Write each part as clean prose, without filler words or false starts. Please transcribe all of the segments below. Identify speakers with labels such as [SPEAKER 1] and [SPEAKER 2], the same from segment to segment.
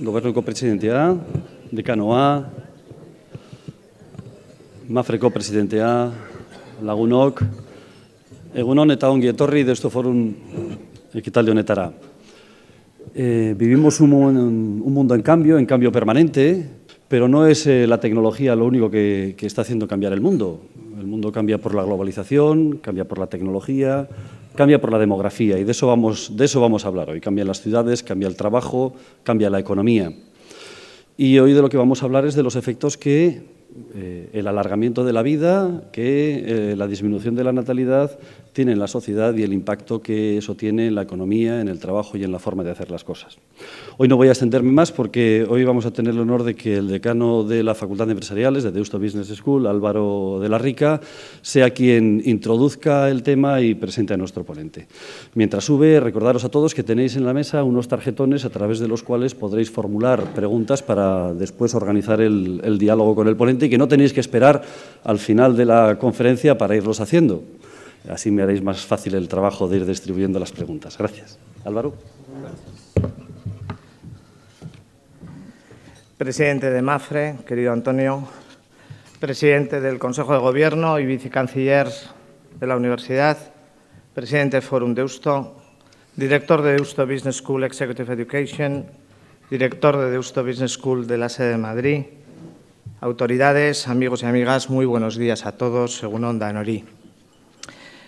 [SPEAKER 1] Gobernuko presidentea, dekanoa, Mafreko presidentea, lagunok, egunon eta ongi etorri Deusto Forum ekitaldi honetara. Vivimos un mundo en cambio permanente, pero no es la tecnología lo único que está haciendo cambiar el mundo. El mundo cambia por la globalización, cambia por la tecnología, cambia por la demografía, y de eso vamos a hablar hoy. Cambian las ciudades, cambia el trabajo, cambia la economía. Y hoy de lo que vamos a hablar es de los efectos que el alargamiento de la vida, que la disminución de la natalidad tiene en la sociedad y el impacto que eso tiene en la economía, en el trabajo y en la forma de hacer las cosas. Hoy no voy a extenderme más porque hoy vamos a tener el honor de que el decano de la Facultad de Empresariales de Deusto Business School, Álvaro de la Rica, sea quien introduzca el tema y presente a nuestro ponente. Mientras sube, recordaros a todos que tenéis en la mesa unos tarjetones a través de los cuales podréis formular preguntas para después organizar el diálogo con el ponente, y que no tenéis que esperar al final de la conferencia para irlos haciendo. Así me haréis más fácil el trabajo de ir distribuyendo las preguntas. Gracias. Álvaro.
[SPEAKER 2] Presidente de MAFRE, querido Antonio, presidente del Consejo de Gobierno y vicecanciller de la Universidad, presidente de Forum Deusto, director de Deusto Business School Executive Education, director de Deusto Business School de la sede de Madrid, autoridades, amigos y amigas, muy buenos días a todos, según Onda Nori.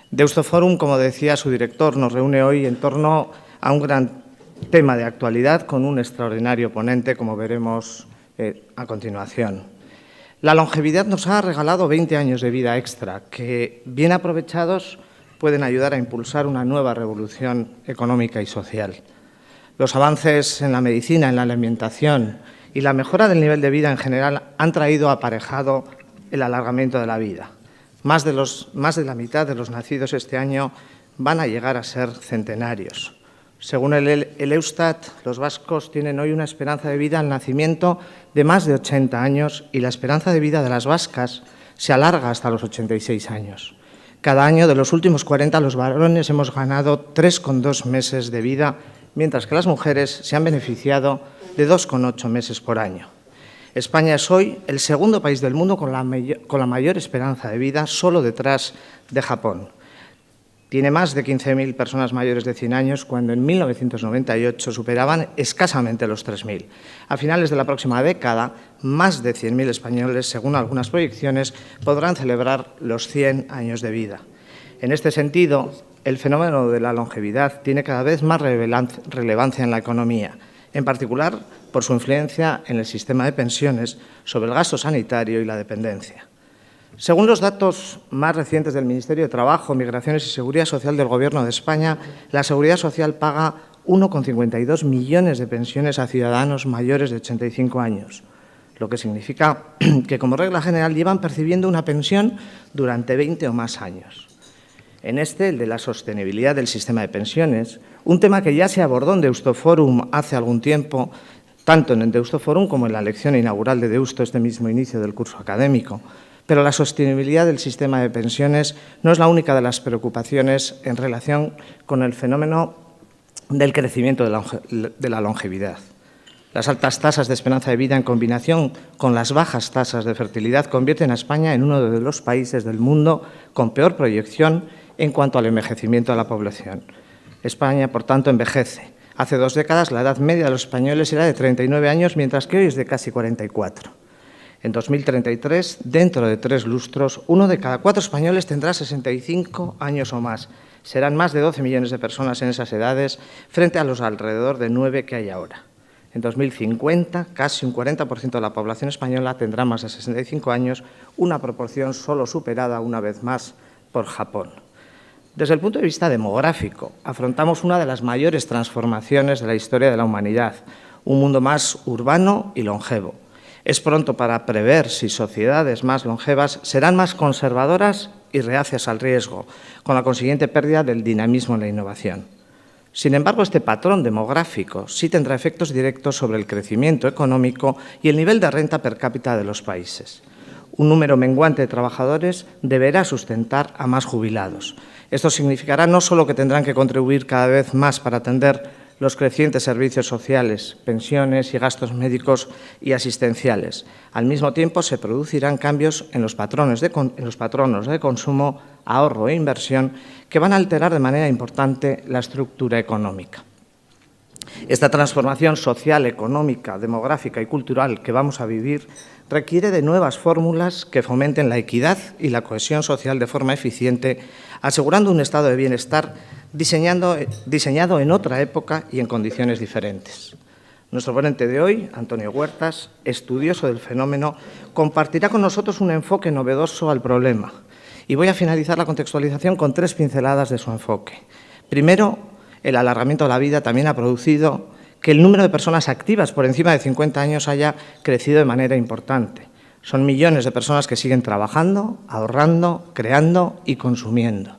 [SPEAKER 2] Deusto Forum, como decía su director, nos reúne hoy en torno a un gran tema de actualidad con un extraordinario ponente, como veremos a continuación. La longevidad nos ha regalado 20 años de vida extra que, bien aprovechados, pueden ayudar a impulsar una nueva revolución económica y social. Los avances en la medicina, en la alimentación y la mejora del nivel de vida en general han traído aparejado el alargamiento de la vida. Más de la mitad de los nacidos este año van a llegar a ser centenarios. Según el Eustat, los vascos tienen hoy una esperanza de vida al nacimiento de más de 80 años y la esperanza de vida de las vascas se alarga hasta los 86 años. Cada año de los últimos 40 los varones hemos ganado 3,2 meses de vida, mientras que las mujeres se han beneficiado de 2,8 meses por año. España es hoy el segundo país del mundo con la mayor esperanza de vida, solo detrás de Japón. Tiene más de 15.000 personas mayores de 100 años, cuando en 1998 superaban escasamente los 3.000. A finales de la próxima década, más de 100.000 españoles, según algunas proyecciones, podrán celebrar los 100 años de vida. En este sentido, el fenómeno de la longevidad tiene cada vez más relevancia en la economía, en particular por su influencia en el sistema de pensiones sobre el gasto sanitario y la dependencia. Según los datos más recientes del Ministerio de Trabajo, Migraciones y Seguridad Social del Gobierno de España, la Seguridad Social paga 1,52 millones de pensiones a ciudadanos mayores de 85 años, lo que significa que, como regla general, llevan percibiendo una pensión durante 20 o más años. En el de la sostenibilidad del sistema de pensiones, un tema que ya se abordó en Deusto Forum hace algún tiempo, tanto en el Deusto Forum como en la lección inaugural de Deusto, este mismo inicio del curso académico. Pero la sostenibilidad del sistema de pensiones no es la única de las preocupaciones en relación con el fenómeno del crecimiento de la longevidad. Las altas tasas de esperanza de vida en combinación con las bajas tasas de fertilidad convierten a España en uno de los países del mundo con peor proyección en cuanto al envejecimiento de la población. España, por tanto, envejece. Hace 2 décadas la edad media de los españoles era de 39 años, mientras que hoy es de casi 44. En 2033, dentro de 3 lustros, 1 de cada 4 españoles tendrá 65 años o más. Serán más de 12 millones de personas en esas edades frente a los alrededor de 9 que hay ahora. En 2050, casi un 40% de la población española tendrá más de 65 años, una proporción solo superada una vez más por Japón. Desde el punto de vista demográfico, afrontamos una de las mayores transformaciones de la historia de la humanidad, un mundo más urbano y longevo. Es pronto para prever si sociedades más longevas serán más conservadoras y reacias al riesgo, con la consiguiente pérdida del dinamismo en la innovación. Sin embargo, este patrón demográfico sí tendrá efectos directos sobre el crecimiento económico y el nivel de renta per cápita de los países. Un número menguante de trabajadores deberá sustentar a más jubilados. Esto significará no solo que tendrán que contribuir cada vez más para atender los crecientes servicios sociales, pensiones y gastos médicos y asistenciales. Al mismo tiempo, se producirán cambios en los patronos de consumo, ahorro e inversión que van a alterar de manera importante la estructura económica. Esta transformación social, económica, demográfica y cultural que vamos a vivir requiere de nuevas fórmulas que fomenten la equidad y la cohesión social de forma eficiente, asegurando un estado de bienestar diseñado en otra época y en condiciones diferentes. Nuestro ponente de hoy, Antonio Huertas, estudioso del fenómeno, compartirá con nosotros un enfoque novedoso al problema. Y voy a finalizar la contextualización con 3 pinceladas de su enfoque. Primero, el alargamiento de la vida también ha producido que el número de personas activas por encima de 50 años haya crecido de manera importante. Son millones de personas que siguen trabajando, ahorrando, creando y consumiendo.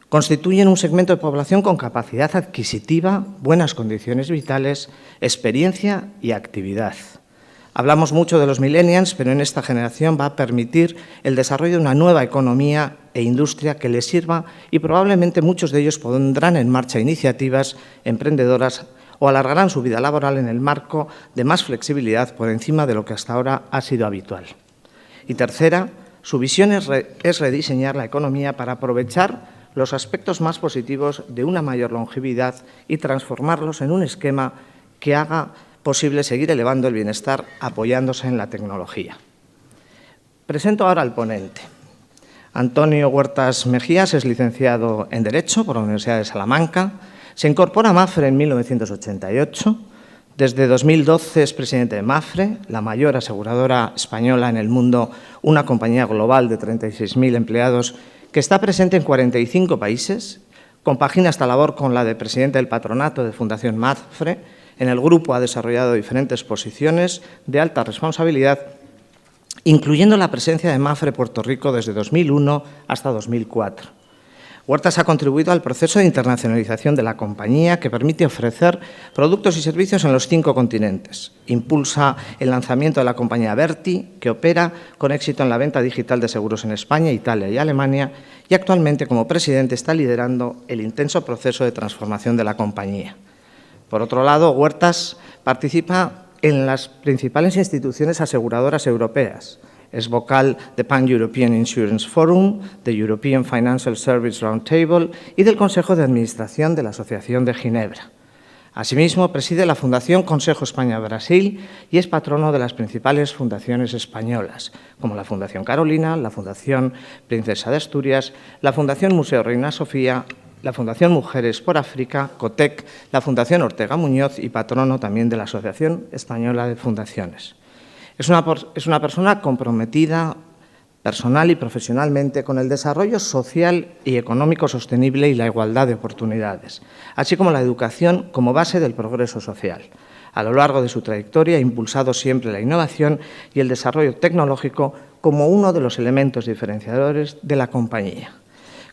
[SPEAKER 2] Constituyen un segmento de población con capacidad adquisitiva, buenas condiciones vitales, experiencia y actividad. Hablamos mucho de los millennials, pero en esta generación va a permitir el desarrollo de una nueva economía e industria que les sirva y probablemente muchos de ellos pondrán en marcha iniciativas emprendedoras o alargarán su vida laboral en el marco de más flexibilidad por encima de lo que hasta ahora ha sido habitual. Y tercera, su visión es rediseñar la economía para aprovechar los aspectos más positivos de una mayor longevidad y transformarlos en un esquema que haga posible seguir elevando el bienestar apoyándose en la tecnología. Presento ahora al ponente. Antonio Huertas Mejías es licenciado en Derecho por la Universidad de Salamanca. Se incorpora a Mapfre en 1988. Desde 2012 es presidente de Mapfre, la mayor aseguradora española en el mundo, una compañía global de 36.000 empleados que está presente en 45 países. Compagina esta labor con la de presidente del patronato de Fundación Mapfre. En el grupo ha desarrollado diferentes posiciones de alta responsabilidad, incluyendo la presencia de Mapfre Puerto Rico desde 2001 hasta 2004. Huertas ha contribuido al proceso de internacionalización de la compañía que permite ofrecer productos y servicios en los 5 continentes. Impulsa el lanzamiento de la compañía Verti, que opera con éxito en la venta digital de seguros en España, Italia y Alemania, y actualmente como presidente está liderando el intenso proceso de transformación de la compañía. Por otro lado, Huertas participa en las principales instituciones aseguradoras europeas. Es vocal de Pan-European Insurance Forum, de European Financial Service Roundtable y del Consejo de Administración de la Asociación de Ginebra. Asimismo, preside la Fundación Consejo España-Brasil y es patrono de las principales fundaciones españolas, como la Fundación Carolina, la Fundación Princesa de Asturias, la Fundación Museo Reina Sofía, la Fundación Mujeres por África, COTEC, la Fundación Ortega Muñoz y patrono también de la Asociación Española de Fundaciones. Es una persona comprometida personal y profesionalmente con el desarrollo social y económico sostenible y la igualdad de oportunidades, así como la educación como base del progreso social. A lo largo de su trayectoria ha impulsado siempre la innovación y el desarrollo tecnológico como uno de los elementos diferenciadores de la compañía.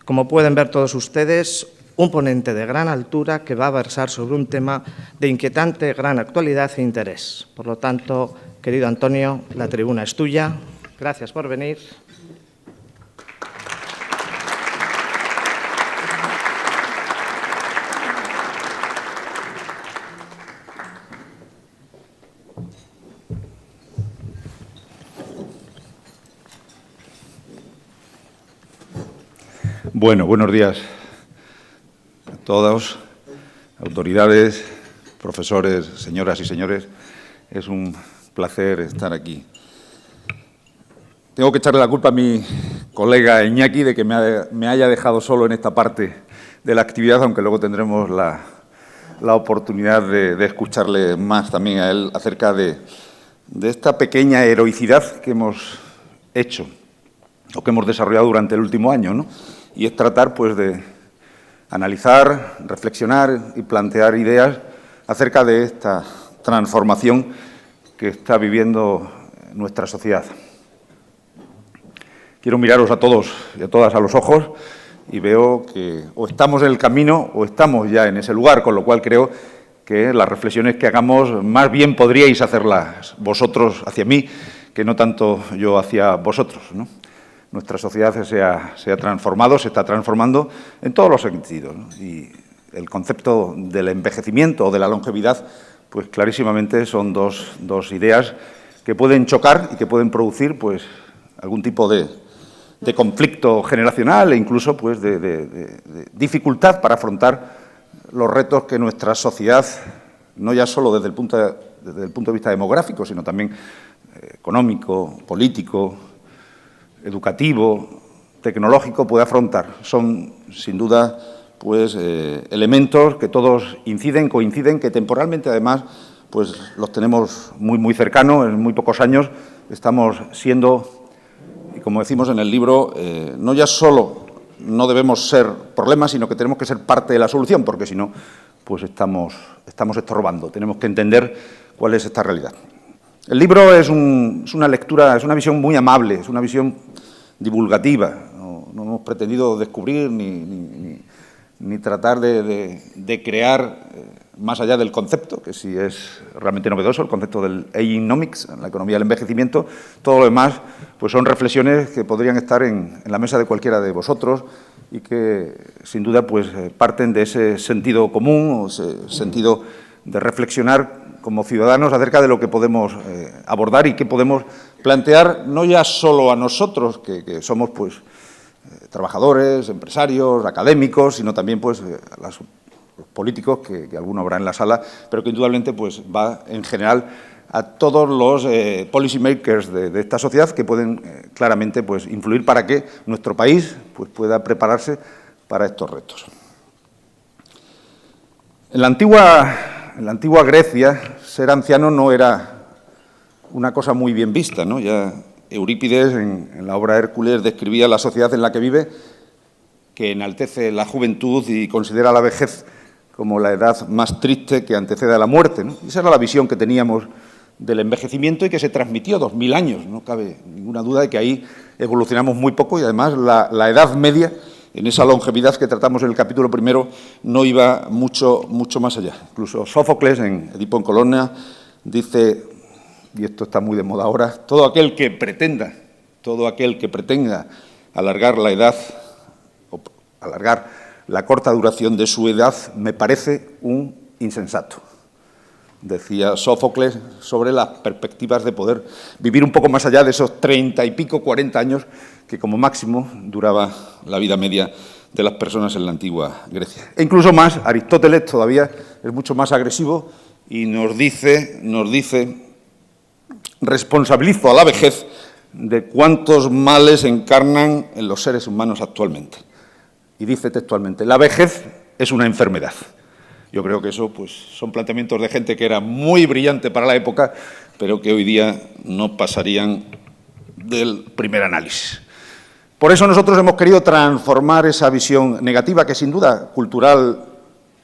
[SPEAKER 2] Como pueden ver todos ustedes, un ponente de gran altura que va a versar sobre un tema de inquietante gran actualidad e interés. Por lo tanto, querido Antonio, la tribuna es tuya. Gracias por venir.
[SPEAKER 3] Bueno, buenos días a todos, autoridades, profesores, señoras y señores. Es un placer estar aquí. Tengo que echarle la culpa a mi colega Iñaki de que me haya dejado solo en esta parte de la actividad, aunque luego tendremos la oportunidad de escucharle más también a él acerca de esta pequeña heroicidad que hemos hecho o que hemos desarrollado durante el último año, ¿no? Y es tratar, pues, de analizar, reflexionar y plantear ideas acerca de esta transformación que está viviendo nuestra sociedad. Quiero miraros a todos y a todas a los ojos y veo que o estamos en el camino o estamos ya en ese lugar, con lo cual creo que las reflexiones que hagamos más bien podríais hacerlas vosotros hacia mí que no tanto yo hacia vosotros, ¿no? Nuestra sociedad se ha transformado, se está transformando en todos los sentidos, ¿no? Y el concepto del envejecimiento o de la longevidad, pues clarísimamente son dos ideas que pueden chocar y que pueden producir pues algún tipo de conflicto generacional e incluso pues de dificultad para afrontar los retos que nuestra sociedad, no ya solo desde el punto de vista demográfico, sino también económico, político, educativo, tecnológico, puede afrontar. Son, sin duda, pues elementos que todos coinciden, que temporalmente, además, pues los tenemos muy cercanos. En muy pocos años estamos siendo, y como decimos en el libro, no ya solo no debemos ser problemas, sino que tenemos que ser parte de la solución, porque si no, pues estamos estorbando. Tenemos que entender cuál es esta realidad. El libro es una lectura, es una visión muy amable, es una visión divulgativa. No hemos pretendido descubrir ni tratar de crear, más allá del concepto, que sí es realmente novedoso, el concepto del agenomics, la economía del envejecimiento. Todo lo demás pues son reflexiones que podrían estar en la mesa de cualquiera de vosotros y que, sin duda, pues parten de ese sentido común o ese sentido de reflexionar como ciudadanos acerca de lo que podemos abordar y que podemos plantear, no ya solo a nosotros, que somos pues trabajadores, empresarios, académicos, sino también pues a los políticos, que alguno habrá en la sala, pero que indudablemente pues va en general a todos los policy makers de esta sociedad que pueden claramente pues influir para que nuestro país pues pueda prepararse para estos retos. En la antigua Grecia, ser anciano no era una cosa muy bien vista, ¿no? Ya Eurípides, en la obra Hércules, describía la sociedad en la que vive, que enaltece la juventud y considera la vejez como la edad más triste que antecede a la muerte, ¿no? Esa era la visión que teníamos del envejecimiento y que se transmitió 2000 años. No cabe ninguna duda de que ahí evolucionamos muy poco y, además, la edad media, en esa longevidad que tratamos en el capítulo primero, no iba mucho más allá. Incluso Sófocles, en Edipo en Colonia, dice, y esto está muy de moda ahora, todo aquel que pretenda alargar la edad, o alargar la corta duración de su edad, me parece un insensato. Decía Sófocles sobre las perspectivas de poder vivir un poco más allá de esos 30 y pico, 40 años que como máximo duraba la vida media de las personas en la antigua Grecia. E incluso más, Aristóteles todavía es mucho más agresivo y nos dice, responsabilizo a la vejez de cuántos males encarnan en los seres humanos actualmente. Y dice textualmente, la vejez es una enfermedad. Yo creo que eso pues, son planteamientos de gente que era muy brillante para la época, pero que hoy día no pasarían del primer análisis. Por eso nosotros hemos querido transformar esa visión negativa que, sin duda, cultural,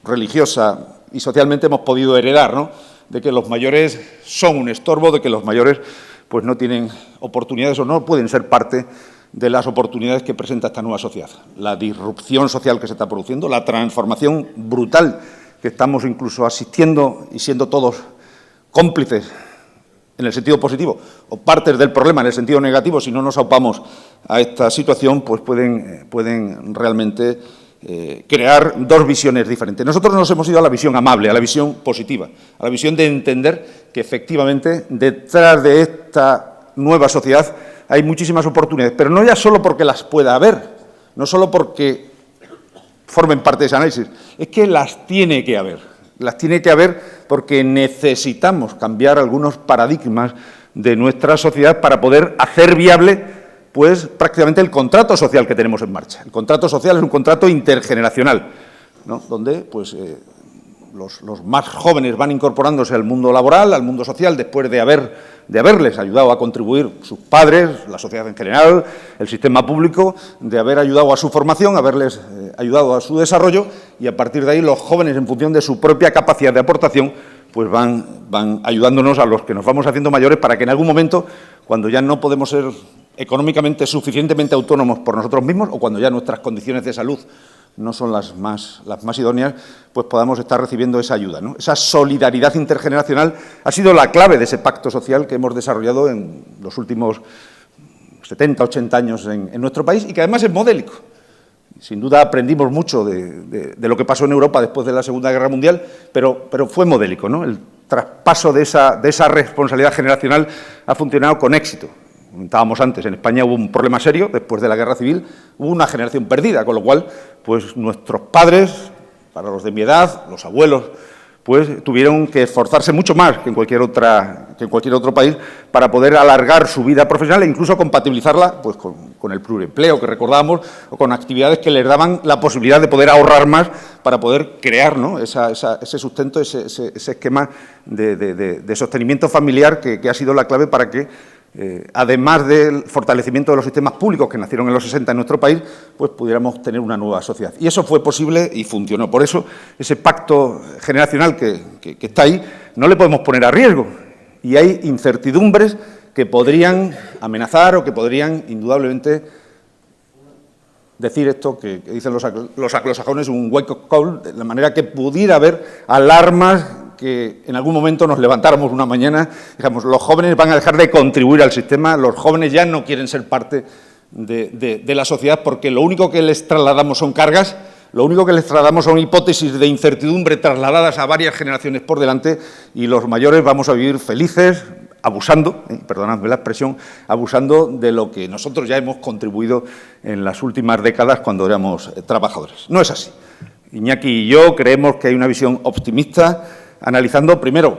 [SPEAKER 3] religiosa y socialmente hemos podido heredar, ¿no?, de que los mayores son un estorbo, de que los mayores pues, no tienen oportunidades o no pueden ser parte de las oportunidades que presenta esta nueva sociedad. La disrupción social que se está produciendo, la transformación brutal que estamos incluso asistiendo y siendo todos cómplices en el sentido positivo, o partes del problema en el sentido negativo, si no nos aupamos a esta situación, pues pueden realmente crear dos visiones diferentes. Nosotros nos hemos ido a la visión amable, a la visión positiva, a la visión de entender que efectivamente detrás de esta nueva sociedad hay muchísimas oportunidades, pero no ya solo porque las pueda haber, no solo porque formen parte de ese análisis, es que las tiene que haber. Las tiene que haber porque necesitamos cambiar algunos paradigmas de nuestra sociedad para poder hacer viable, pues, prácticamente el contrato social que tenemos en marcha. El contrato social es un contrato intergeneracional, ¿no?, donde, pues, los más jóvenes van incorporándose al mundo laboral, al mundo social, después de haberles ayudado a contribuir sus padres, la sociedad en general, el sistema público, de haber ayudado a su formación, haberles ayudado a su desarrollo, y a partir de ahí los jóvenes, en función de su propia capacidad de aportación, pues van ayudándonos a los que nos vamos haciendo mayores para que en algún momento, cuando ya no podemos ser económicamente suficientemente autónomos por nosotros mismos o cuando ya nuestras condiciones de salud no son las más idóneas, pues podamos estar recibiendo esa ayuda, ¿no? Esa solidaridad intergeneracional ha sido la clave de ese pacto social que hemos desarrollado en los últimos 70, 80 años en nuestro país y que además es modélico. Sin duda aprendimos mucho de lo que pasó en Europa después de la Segunda Guerra Mundial, pero fue modélico, ¿no? El traspaso de esa responsabilidad generacional ha funcionado con éxito. Comentábamos antes, en España hubo un problema serio, después de la Guerra Civil, hubo una generación perdida, con lo cual, pues nuestros padres, para los de mi edad, los abuelos, pues tuvieron que esforzarse mucho más que en cualquier otro país para poder alargar su vida profesional e incluso compatibilizarla pues, con el pluriempleo que recordábamos o con actividades que les daban la posibilidad de poder ahorrar más para poder crear, ¿no?, ese sustento, ese esquema de sostenimiento familiar que ha sido la clave para que además del fortalecimiento de los sistemas públicos que nacieron en los 60 en nuestro país, pues pudiéramos tener una nueva sociedad. Y eso fue posible y funcionó. Por eso, ese pacto generacional que está ahí, no le podemos poner a riesgo. Y hay incertidumbres que podrían amenazar o que podrían, indudablemente, decir esto que dicen los anglosajones, un wake-up call, de la manera que pudiera haber alarmas que en algún momento nos levantáramos una mañana, digamos, los jóvenes van a dejar de contribuir al sistema, los jóvenes ya no quieren ser parte de la sociedad porque lo único que les trasladamos son cargas, lo único que les trasladamos son hipótesis de incertidumbre trasladadas a varias generaciones por delante y los mayores vamos a vivir felices, abusando, perdonadme la expresión, abusando de lo que nosotros ya hemos contribuido en las últimas décadas cuando éramos trabajadores. No es así. Iñaki y yo creemos que hay una visión optimista, analizando primero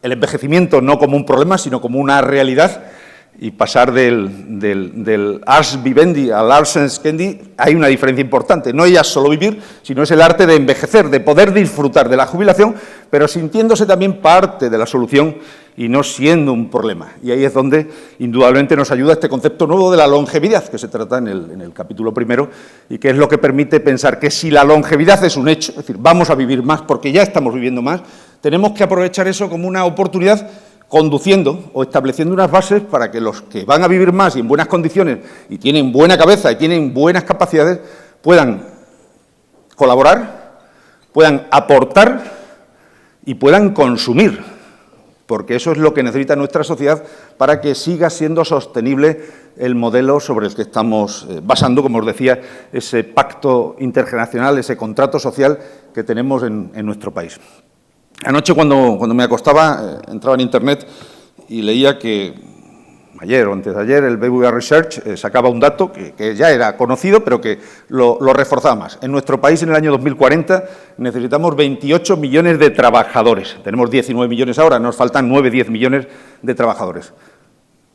[SPEAKER 3] el envejecimiento no como un problema, sino como una realidad, y pasar del ars vivendi al ars senscendi, hay una diferencia importante. No es solo vivir, sino es el arte de envejecer, de poder disfrutar de la jubilación, pero sintiéndose también parte de la solución y no siendo un problema. Y ahí es donde, indudablemente, nos ayuda este concepto nuevo de la longevidad, que se trata en el capítulo primero, y que es lo que permite pensar que si la longevidad es un hecho, es decir, vamos a vivir más porque ya estamos viviendo más, tenemos que aprovechar eso como una oportunidad conduciendo o estableciendo unas bases para que los que van a vivir más y en buenas condiciones y tienen buena cabeza y tienen buenas capacidades puedan colaborar, puedan aportar y puedan consumir, porque eso es lo que necesita nuestra sociedad para que siga siendo sostenible el modelo sobre el que estamos basando, como os decía, ese pacto intergeneracional, ese contrato social que tenemos en nuestro país. Anoche, cuando me acostaba, entraba en Internet y leía que ayer o antes de ayer el BBVA Research sacaba un dato que ya era conocido, pero que lo reforzaba más. En nuestro país, en el año 2040, necesitamos 28 millones de trabajadores. Tenemos 19 millones ahora, nos faltan 9-10 millones de trabajadores.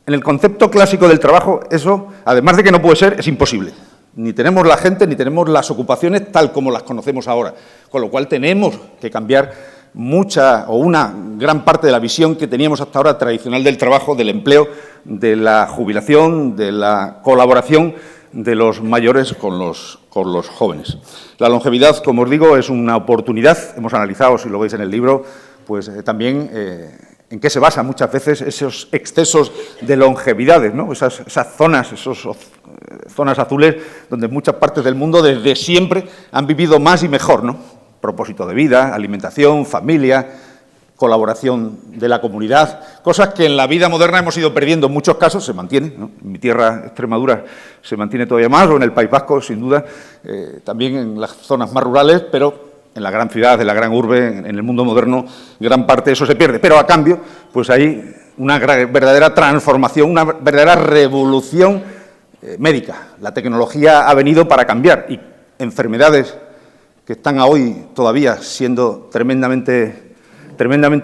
[SPEAKER 3] En el concepto clásico del trabajo, eso, además de que no puede ser, es imposible. Ni tenemos la gente, ni tenemos las ocupaciones tal como las conocemos ahora. Con lo cual tenemos que cambiar una gran parte de la visión que teníamos hasta ahora tradicional del trabajo, del empleo, de la jubilación, de la colaboración de los mayores con los jóvenes. La longevidad, como os digo, es una oportunidad. Hemos analizado, si lo veis en el libro, pues también en qué se basan muchas veces esos excesos de longevidades, ¿no? Esas zonas, zonas azules donde en muchas partes del mundo desde siempre han vivido más y mejor, ¿no? Propósito de vida, alimentación, familia, colaboración de la comunidad, cosas que en la vida moderna hemos ido perdiendo en muchos casos, se mantiene, ¿no? En mi tierra, Extremadura, se mantiene todavía más, o en el País Vasco, sin duda, también en las zonas más rurales, pero en la gran ciudad, en la gran urbe, en el mundo moderno, gran parte de eso se pierde. Pero a cambio, pues hay una verdadera transformación, una verdadera revolución médica. La tecnología ha venido para cambiar y enfermedades que están hoy todavía siendo tremendamente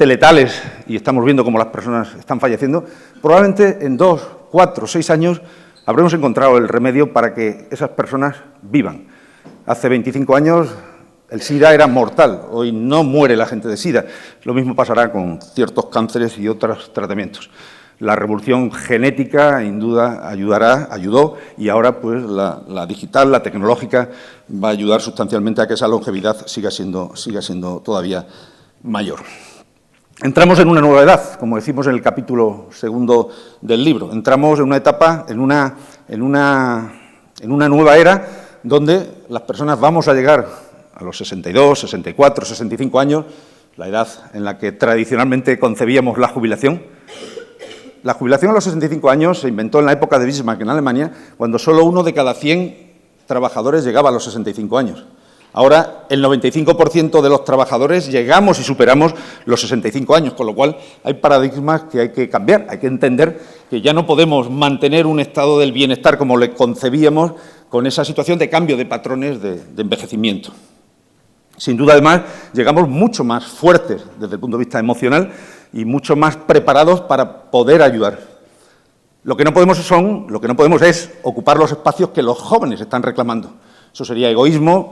[SPEAKER 3] letales y estamos viendo cómo las personas están falleciendo, probablemente en 2, 4, 6 años habremos encontrado el remedio para que esas personas vivan. Hace 25 años el SIDA era mortal, hoy no muere la gente de SIDA. Lo mismo pasará con ciertos cánceres y otros tratamientos. La revolución genética, sin duda, ayudó, y ahora pues la digital, la tecnológica, va a ayudar sustancialmente a que esa longevidad siga siendo todavía mayor. Entramos en una nueva edad, como decimos en el capítulo segundo del libro. Entramos en una etapa, en una nueva era, donde las personas vamos a llegar a los 62, 64, 65 años, la edad en la que tradicionalmente concebíamos la jubilación. La jubilación a los 65 años se inventó en la época de Bismarck en Alemania, cuando solo 1 de cada 100 trabajadores llegaba a los 65 años. Ahora, el 95% de los trabajadores llegamos y superamos los 65 años, con lo cual hay paradigmas que hay que cambiar. Hay que entender que ya no podemos mantener un estado del bienestar como le concebíamos con esa situación de cambio de patrones de envejecimiento. Sin duda, además, llegamos mucho más fuertes desde el punto de vista emocional y mucho más preparados para poder ayudar. Lo que no podemos es ocupar los espacios que los jóvenes están reclamando. Eso sería egoísmo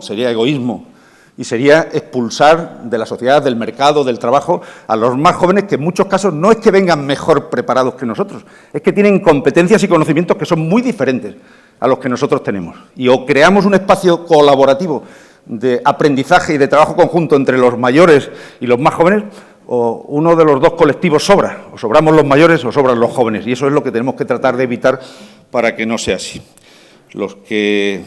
[SPEAKER 3] y sería expulsar de la sociedad, del mercado, del trabajo, a los más jóvenes que en muchos casos no es que vengan mejor preparados que nosotros, es que tienen competencias y conocimientos que son muy diferentes a los que nosotros tenemos. Y o creamos un espacio colaborativo de aprendizaje y de trabajo conjunto entre los mayores y los más jóvenes, o uno de los dos colectivos sobra, o sobramos los mayores o sobran los jóvenes, y eso es lo que tenemos que tratar de evitar para que no sea así. Los que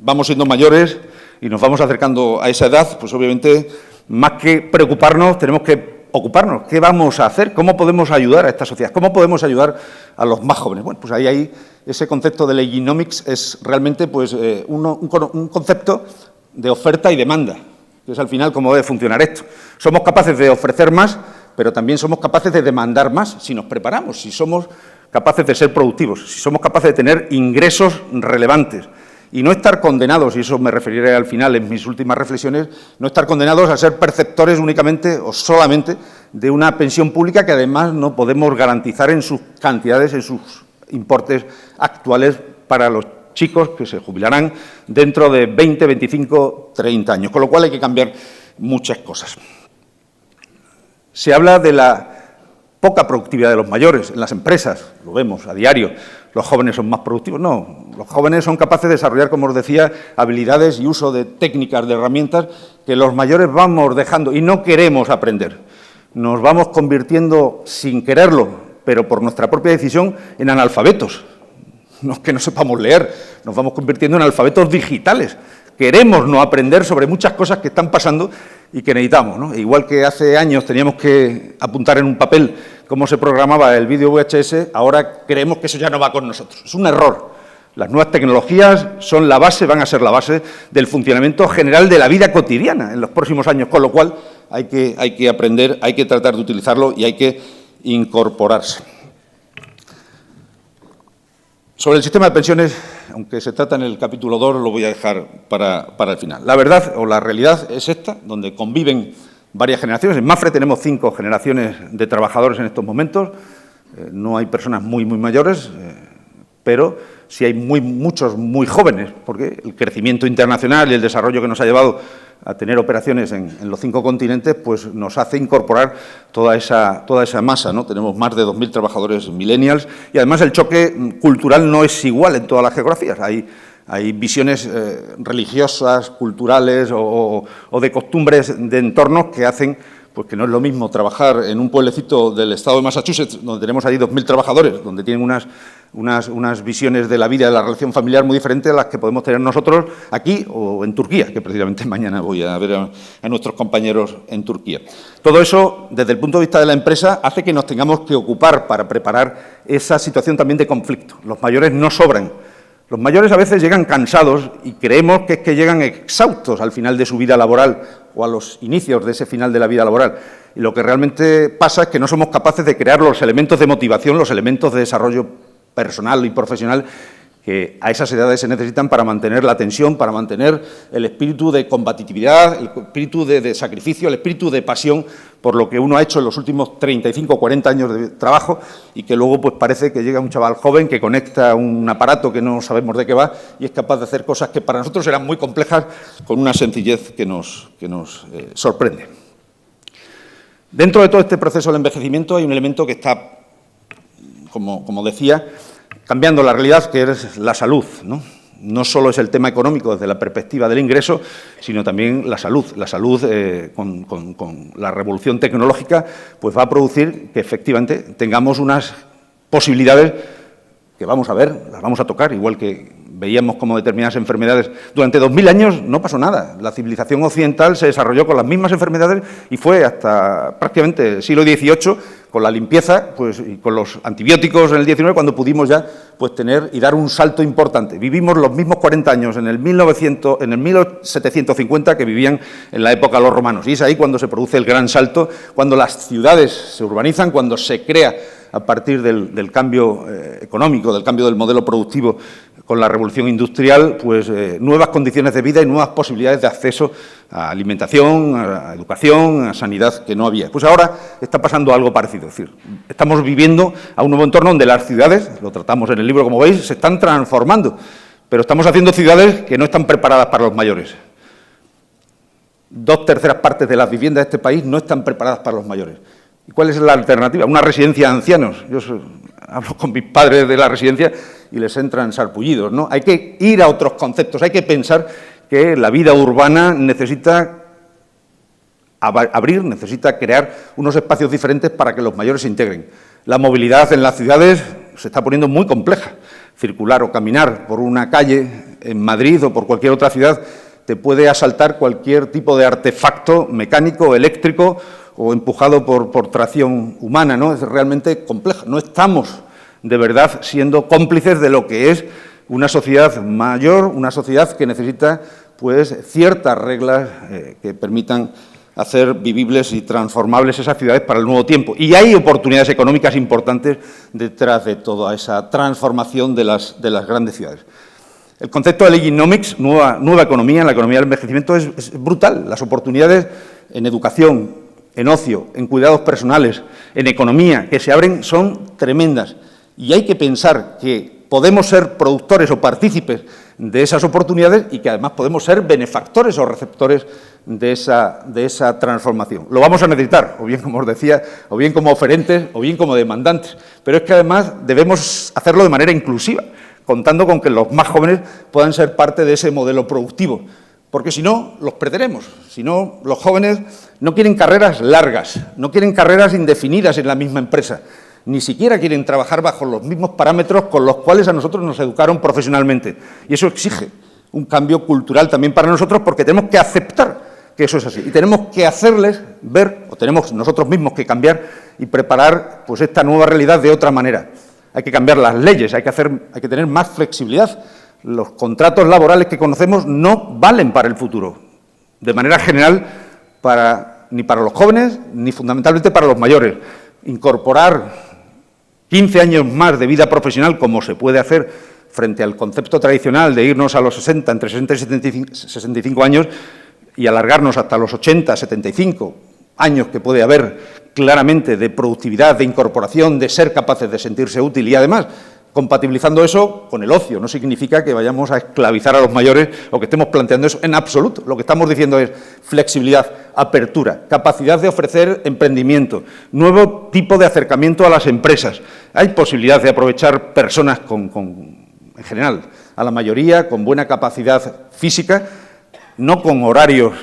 [SPEAKER 3] vamos siendo mayores y nos vamos acercando a esa edad, pues obviamente, más que preocuparnos, tenemos que ocuparnos. ¿Qué vamos a hacer? ¿Cómo podemos ayudar a esta sociedad? ¿Cómo podemos ayudar a los más jóvenes? Bueno, pues ahí ese concepto de Leginomics es realmente pues, un concepto de oferta y demanda, que es al final cómo debe funcionar esto. Somos capaces de ofrecer más, pero también somos capaces de demandar más si nos preparamos, si somos capaces de ser productivos, si somos capaces de tener ingresos relevantes y no estar condenados, y eso me referiré al final en mis últimas reflexiones, no estar condenados a ser perceptores únicamente o solamente de una pensión pública que además no podemos garantizar en sus cantidades, en sus importes actuales para los chicos que se jubilarán dentro de 20, 25, 30 años, con lo cual hay que cambiar muchas cosas. Se habla de la poca productividad de los mayores en las empresas, lo vemos a diario, los jóvenes son más productivos. No, los jóvenes son capaces de desarrollar, como os decía, habilidades y uso de técnicas, de herramientas que los mayores vamos dejando y no queremos aprender. Nos vamos convirtiendo, sin quererlo, pero por nuestra propia decisión, en analfabetos. No es que no sepamos leer, nos vamos convirtiendo en analfabetos digitales. Queremos no aprender sobre muchas cosas que están pasando y que necesitamos, ¿no? Igual que hace años teníamos que apuntar en un papel cómo se programaba el vídeo VHS, ahora creemos que eso ya no va con nosotros. Es un error. Las nuevas tecnologías son la base, van a ser la base del funcionamiento general de la vida cotidiana en los próximos años, con lo cual hay que aprender, hay que tratar de utilizarlo y hay que incorporarse. Sobre el sistema de pensiones, aunque se trata en el capítulo 2, lo voy a dejar para el final. La verdad o la realidad es esta, donde conviven varias generaciones. En Mapfre tenemos 5 generaciones de trabajadores en estos momentos. No hay personas muy mayores, pero sí hay muchos muy jóvenes, porque el crecimiento internacional y el desarrollo que nos ha llevado a tener operaciones en los 5 continentes, pues nos hace incorporar toda esa masa, ¿no? Tenemos más de 2.000 trabajadores millennials y además el choque cultural no es igual en todas las geografías. Hay visiones religiosas, culturales o de costumbres de entornos que hacen pues que no es lo mismo trabajar en un pueblecito del estado de Massachusetts, donde tenemos ahí 2.000 trabajadores, donde tienen unas visiones de la vida, de la relación familiar muy diferentes a las que podemos tener nosotros aquí o en Turquía, que precisamente mañana voy a ver a nuestros compañeros en Turquía. Todo eso, desde el punto de vista de la empresa, hace que nos tengamos que ocupar para preparar esa situación también de conflicto. Los mayores no sobran. Los mayores a veces llegan cansados y creemos que es que llegan exhaustos al final de su vida laboral o a los inicios de ese final de la vida laboral. Y lo que realmente pasa es que no somos capaces de crear los elementos de motivación, los elementos de desarrollo personal y profesional que a esas edades se necesitan para mantener la tensión, para mantener el espíritu de combatividad, el espíritu de sacrificio, el espíritu de pasión por lo que uno ha hecho en los últimos 35 o 40 años de trabajo y que luego pues parece que llega un chaval joven que conecta un aparato que no sabemos de qué va y es capaz de hacer cosas que para nosotros eran muy complejas con una sencillez que nos sorprende. Dentro de todo este proceso del envejecimiento hay un elemento que está, como decía, cambiando la realidad, que es la salud, ¿no? No solo es el tema económico desde la perspectiva del ingreso, sino también la salud. La salud, con la revolución tecnológica, pues va a producir que efectivamente tengamos unas posibilidades que vamos a ver, las vamos a tocar, igual que veíamos como determinadas enfermedades. Durante 2000 años no pasó nada. La civilización occidental se desarrolló con las mismas enfermedades y fue hasta prácticamente el siglo XVIII con la limpieza pues, y con los antibióticos en el 19, cuando pudimos ya pues, tener y dar un salto importante. Vivimos los mismos 40 años en el 1750 que vivían en la época los romanos, y es ahí cuando se produce el gran salto, cuando las ciudades se urbanizan, cuando se crea a partir del cambio económico, del cambio del modelo productivo con la revolución industrial, pues nuevas condiciones de vida y nuevas posibilidades de acceso a alimentación, a educación, a sanidad que no había. Pues ahora está pasando algo parecido, es decir, estamos viviendo a un nuevo entorno donde las ciudades, lo tratamos en el libro como veis, se están transformando, pero estamos haciendo ciudades que no están preparadas para los mayores. 2/3 partes de las viviendas de este país no están preparadas para los mayores. ¿Y cuál es la alternativa? Una residencia de ancianos. Yo hablo con mis padres de la residencia y les entran sarpullidos, ¿no? Hay que ir a otros conceptos, hay que pensar que la vida urbana necesita abrir, necesita crear unos espacios diferentes para que los mayores se integren. La movilidad en las ciudades se está poniendo muy compleja. Circular o caminar por una calle en Madrid o por cualquier otra ciudad te puede asaltar cualquier tipo de artefacto mecánico, eléctrico o empujado por tracción humana, ¿no? Es realmente complejo. No estamos, de verdad, siendo cómplices de lo que es una sociedad mayor, una sociedad que necesita, pues, ciertas reglas que permitan hacer vivibles y transformables esas ciudades para el nuevo tiempo. Y hay oportunidades económicas importantes detrás de toda esa transformación de las grandes ciudades. El concepto de Leginomics, nueva economía, la economía del envejecimiento, es brutal. Las oportunidades en educación, en ocio, en cuidados personales, en economía, que se abren son tremendas. Y hay que pensar que podemos ser productores o partícipes de esas oportunidades y que además podemos ser benefactores o receptores de esa transformación. Lo vamos a necesitar, o bien como os decía, o bien como oferentes, o bien como demandantes. Pero es que además debemos hacerlo de manera inclusiva, contando con que los más jóvenes puedan ser parte de ese modelo productivo. Porque si no, los perderemos. Si no, los jóvenes no quieren carreras largas, no quieren carreras indefinidas en la misma empresa, ni siquiera quieren trabajar bajo los mismos parámetros con los cuales a nosotros nos educaron profesionalmente. Y eso exige un cambio cultural también para nosotros, porque tenemos que aceptar que eso es así. Y tenemos que hacerles ver, o tenemos nosotros mismos que cambiar y preparar pues, esta nueva realidad de otra manera. Hay que cambiar las leyes, hay que tener más flexibilidad. Los contratos laborales que conocemos no valen para el futuro, de manera general, ni para los jóvenes, ni fundamentalmente para los mayores. Incorporar 15 años más de vida profesional, como se puede hacer frente al concepto tradicional de irnos a los 60, entre 60 y 65 años, y alargarnos hasta los 80, 75 años que puede haber claramente de productividad, de incorporación, de ser capaces de sentirse útil y además compatibilizando eso con el ocio. No significa que vayamos a esclavizar a los mayores o que estemos planteando eso en absoluto. Lo que estamos diciendo es flexibilidad, apertura, capacidad de ofrecer emprendimiento, nuevo tipo de acercamiento a las empresas. Hay posibilidad de aprovechar personas en general, a la mayoría con buena capacidad física, no con horarios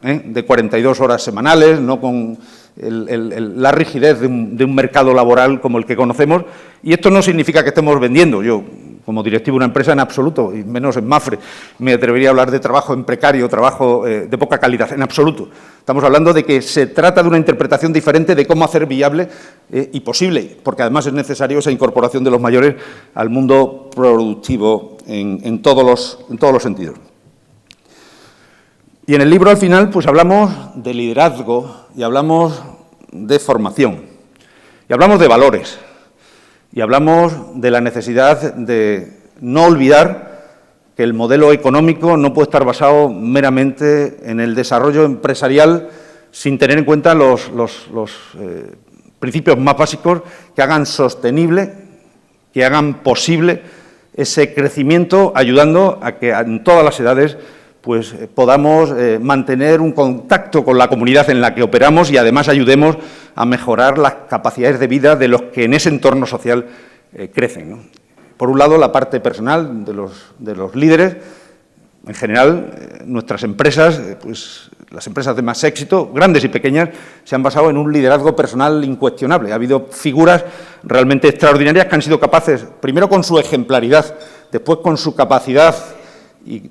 [SPEAKER 3] de 42 horas semanales, no con la rigidez de un mercado laboral como el que conocemos, y esto no significa que estemos vendiendo. Yo, como directivo de una empresa, en absoluto, y menos en Mapfre, me atrevería a hablar de trabajo en precario, trabajo de poca calidad, en absoluto. Estamos hablando de que se trata de una interpretación diferente de cómo hacer viable y posible, porque además es necesario esa incorporación de los mayores al mundo productivo en todos los sentidos. Y en el libro, al final, pues hablamos de liderazgo y hablamos de formación y hablamos de valores y hablamos de la necesidad de no olvidar que el modelo económico no puede estar basado meramente en el desarrollo empresarial sin tener en cuenta los principios más básicos que hagan sostenible, que hagan posible ese crecimiento, ayudando a que en todas las edades pues podamos mantener un contacto con la comunidad en la que operamos y además ayudemos a mejorar las capacidades de vida de los que en ese entorno social crecen, ¿no? Por un lado, la parte personal de los líderes. En general, nuestras empresas, pues las empresas de más éxito, grandes y pequeñas, se han basado en un liderazgo personal incuestionable. Ha habido figuras realmente extraordinarias que han sido capaces, primero con su ejemplaridad, después con su capacidad y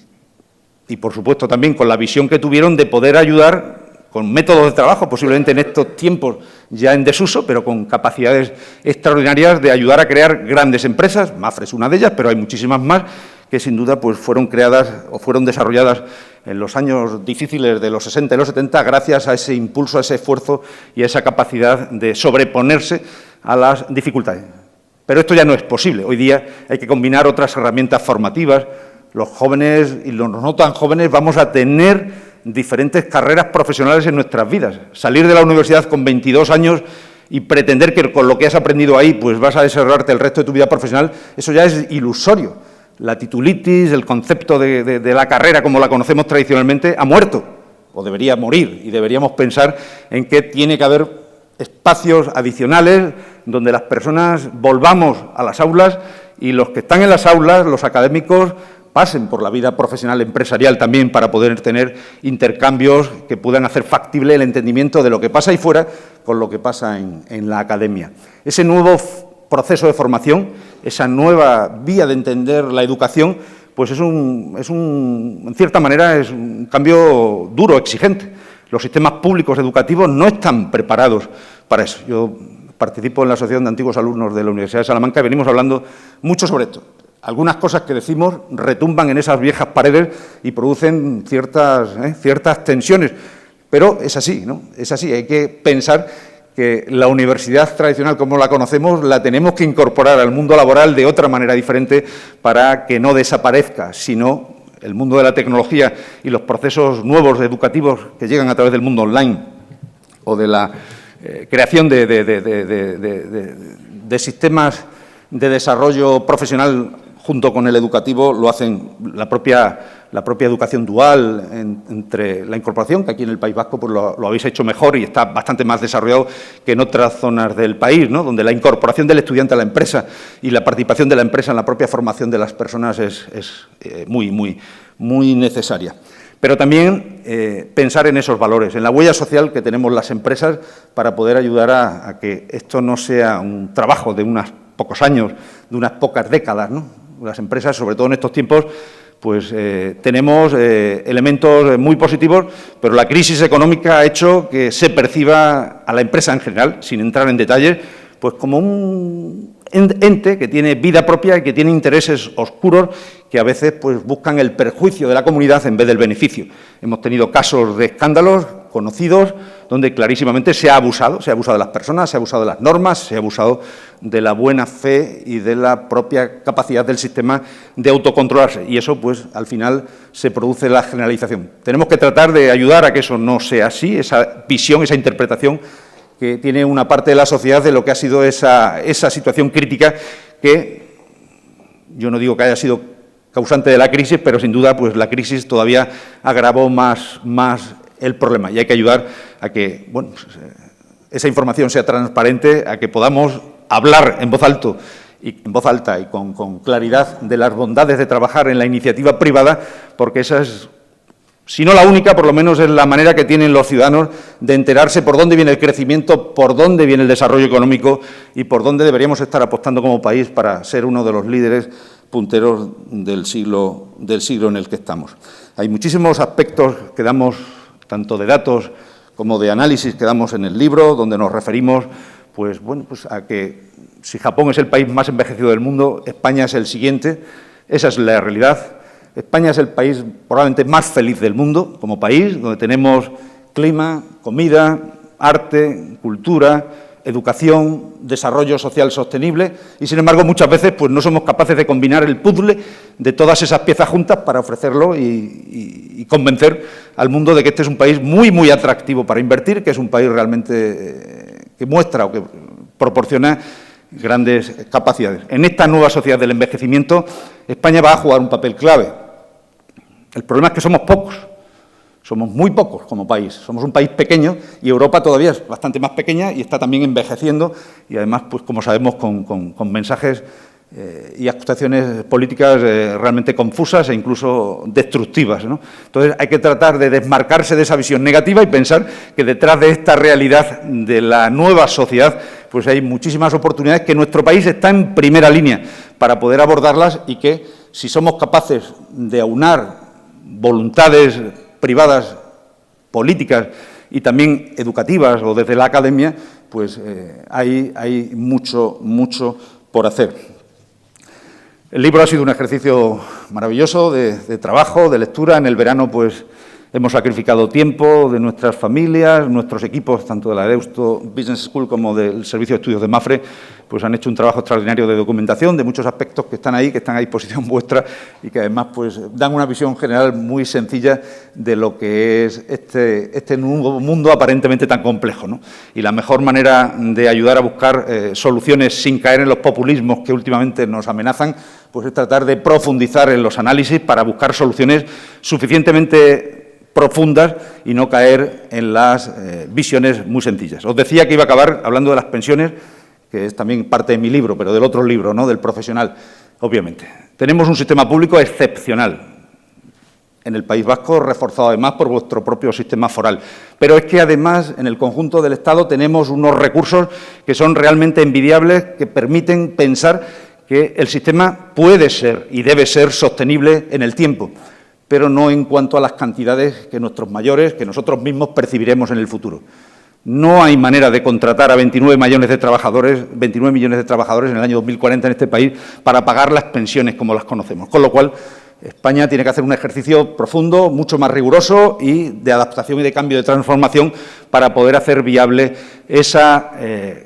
[SPEAKER 3] por supuesto también con la visión que tuvieron de poder ayudar con métodos de trabajo, posiblemente en estos tiempos ya en desuso, pero con capacidades extraordinarias de ayudar a crear grandes empresas. Mapfre es una de ellas, pero hay muchísimas más que sin duda pues, fueron creadas o fueron desarrolladas en los años difíciles de los 60 y los 70 gracias a ese impulso, a ese esfuerzo y a esa capacidad de sobreponerse a las dificultades. Pero esto ya no es posible. Hoy día hay que combinar otras herramientas formativas. Los jóvenes y los no tan jóvenes vamos a tener diferentes carreras profesionales en nuestras vidas. Salir de la universidad con 22 años y pretender que con lo que has aprendido ahí pues vas a desarrollarte el resto de tu vida profesional, eso ya es ilusorio. La titulitis, el concepto de la carrera como la conocemos tradicionalmente, ha muerto o debería morir, y deberíamos pensar en que tiene que haber espacios adicionales donde las personas volvamos a las aulas y los que están en las aulas, los académicos, pasen por la vida profesional empresarial también para poder tener intercambios que puedan hacer factible el entendimiento de lo que pasa ahí fuera con lo que pasa en la academia. Ese nuevo proceso de formación, esa nueva vía de entender la educación, pues en cierta manera es un cambio duro, exigente. Los sistemas públicos educativos no están preparados para eso. Yo participo en la Asociación de Antiguos Alumnos de la Universidad de Salamanca y venimos hablando mucho sobre esto. Algunas cosas que decimos retumban en esas viejas paredes y producen ciertas tensiones, pero es así, ¿no? Es así, hay que pensar que la universidad tradicional como la conocemos la tenemos que incorporar al mundo laboral de otra manera diferente para que no desaparezca, sino el mundo de la tecnología y los procesos nuevos educativos que llegan a través del mundo online o de la creación de sistemas de desarrollo profesional junto con el educativo lo hacen la propia educación dual entre la incorporación, que aquí en el País Vasco pues lo habéis hecho mejor y está bastante más desarrollado que en otras zonas del país, ¿no? Donde la incorporación del estudiante a la empresa y la participación de la empresa en la propia formación de las personas es muy necesaria. Pero también pensar en esos valores, en la huella social que tenemos las empresas para poder ayudar a que esto no sea un trabajo de unos pocos años, de unas pocas décadas, ¿no? Las empresas, sobre todo en estos tiempos, pues tenemos elementos muy positivos, pero la crisis económica ha hecho que se perciba a la empresa en general, sin entrar en detalles, pues como un ente que tiene vida propia y que tiene intereses oscuros que a veces pues buscan el perjuicio de la comunidad en vez del beneficio. Hemos tenido casos de escándalos conocidos donde clarísimamente se ha abusado de las personas, se ha abusado de las normas, se ha abusado de la buena fe y de la propia capacidad del sistema de autocontrolarse. Y eso, pues, al final se produce la generalización. Tenemos que tratar de ayudar a que eso no sea así, esa visión, esa interpretación que tiene una parte de la sociedad de lo que ha sido esa situación crítica que yo no digo que haya sido causante de la crisis, pero sin duda pues la crisis todavía agravó más el problema y hay que ayudar a que bueno, esa información sea transparente, a que podamos hablar en voz alta y con claridad de las bondades de trabajar en la iniciativa privada, porque esa es, si no la única, por lo menos es la manera que tienen los ciudadanos de enterarse por dónde viene el crecimiento, por dónde viene el desarrollo económico y por dónde deberíamos estar apostando como país para ser uno de los líderes punteros del siglo en el que estamos. Hay muchísimos aspectos que damos, tanto de datos como de análisis que damos en el libro, donde nos referimos pues a que si Japón es el país más envejecido del mundo, España es el siguiente. Esa es la realidad. España es el país probablemente más feliz del mundo como país, donde tenemos clima, comida, arte, cultura, educación, desarrollo social sostenible y, sin embargo, muchas veces pues, no somos capaces de combinar el puzzle de todas esas piezas juntas para ofrecerlo y convencer al mundo de que este es un país muy, muy atractivo para invertir, que es un país realmente que muestra o que proporciona grandes capacidades. En esta nueva sociedad del envejecimiento, España va a jugar un papel clave. El problema es que somos pocos. Somos muy pocos como país, somos un país pequeño y Europa todavía es bastante más pequeña y está también envejeciendo y además, pues como sabemos, con mensajes y actuaciones políticas realmente confusas e incluso destructivas, ¿no? Entonces hay que tratar de desmarcarse de esa visión negativa y pensar que detrás de esta realidad de la nueva sociedad pues hay muchísimas oportunidades que nuestro país está en primera línea para poder abordarlas y que si somos capaces de aunar voluntades privadas, políticas y también educativas o desde la academia, pues hay mucho por hacer. El libro ha sido un ejercicio maravilloso de trabajo, de lectura. En el verano, pues, hemos sacrificado tiempo de nuestras familias, nuestros equipos, tanto de la Deusto Business School como del Servicio de Estudios de Mafre, pues han hecho un trabajo extraordinario de documentación de muchos aspectos que están ahí, que están a disposición vuestra y que además pues dan una visión general muy sencilla de lo que es este nuevo mundo aparentemente tan complejo, ¿no? Y la mejor manera de ayudar a buscar soluciones sin caer en los populismos que últimamente nos amenazan, pues es tratar de profundizar en los análisis para buscar soluciones suficientemente profundas y no caer en las visiones muy sencillas. Os decía que iba a acabar hablando de las pensiones, que es también parte de mi libro, pero del otro libro, ¿no?, del profesional, obviamente. Tenemos un sistema público excepcional en el País Vasco, reforzado además por vuestro propio sistema foral. Pero es que además en el conjunto del Estado tenemos unos recursos que son realmente envidiables, que permiten pensar que el sistema puede ser y debe ser sostenible en el tiempo, pero no en cuanto a las cantidades que nuestros mayores, que nosotros mismos percibiremos en el futuro. No hay manera de contratar a 29 millones de trabajadores en el año 2040 en este país para pagar las pensiones como las conocemos. Con lo cual, España tiene que hacer un ejercicio profundo, mucho más riguroso y de adaptación y de cambio, de transformación para poder hacer viable esa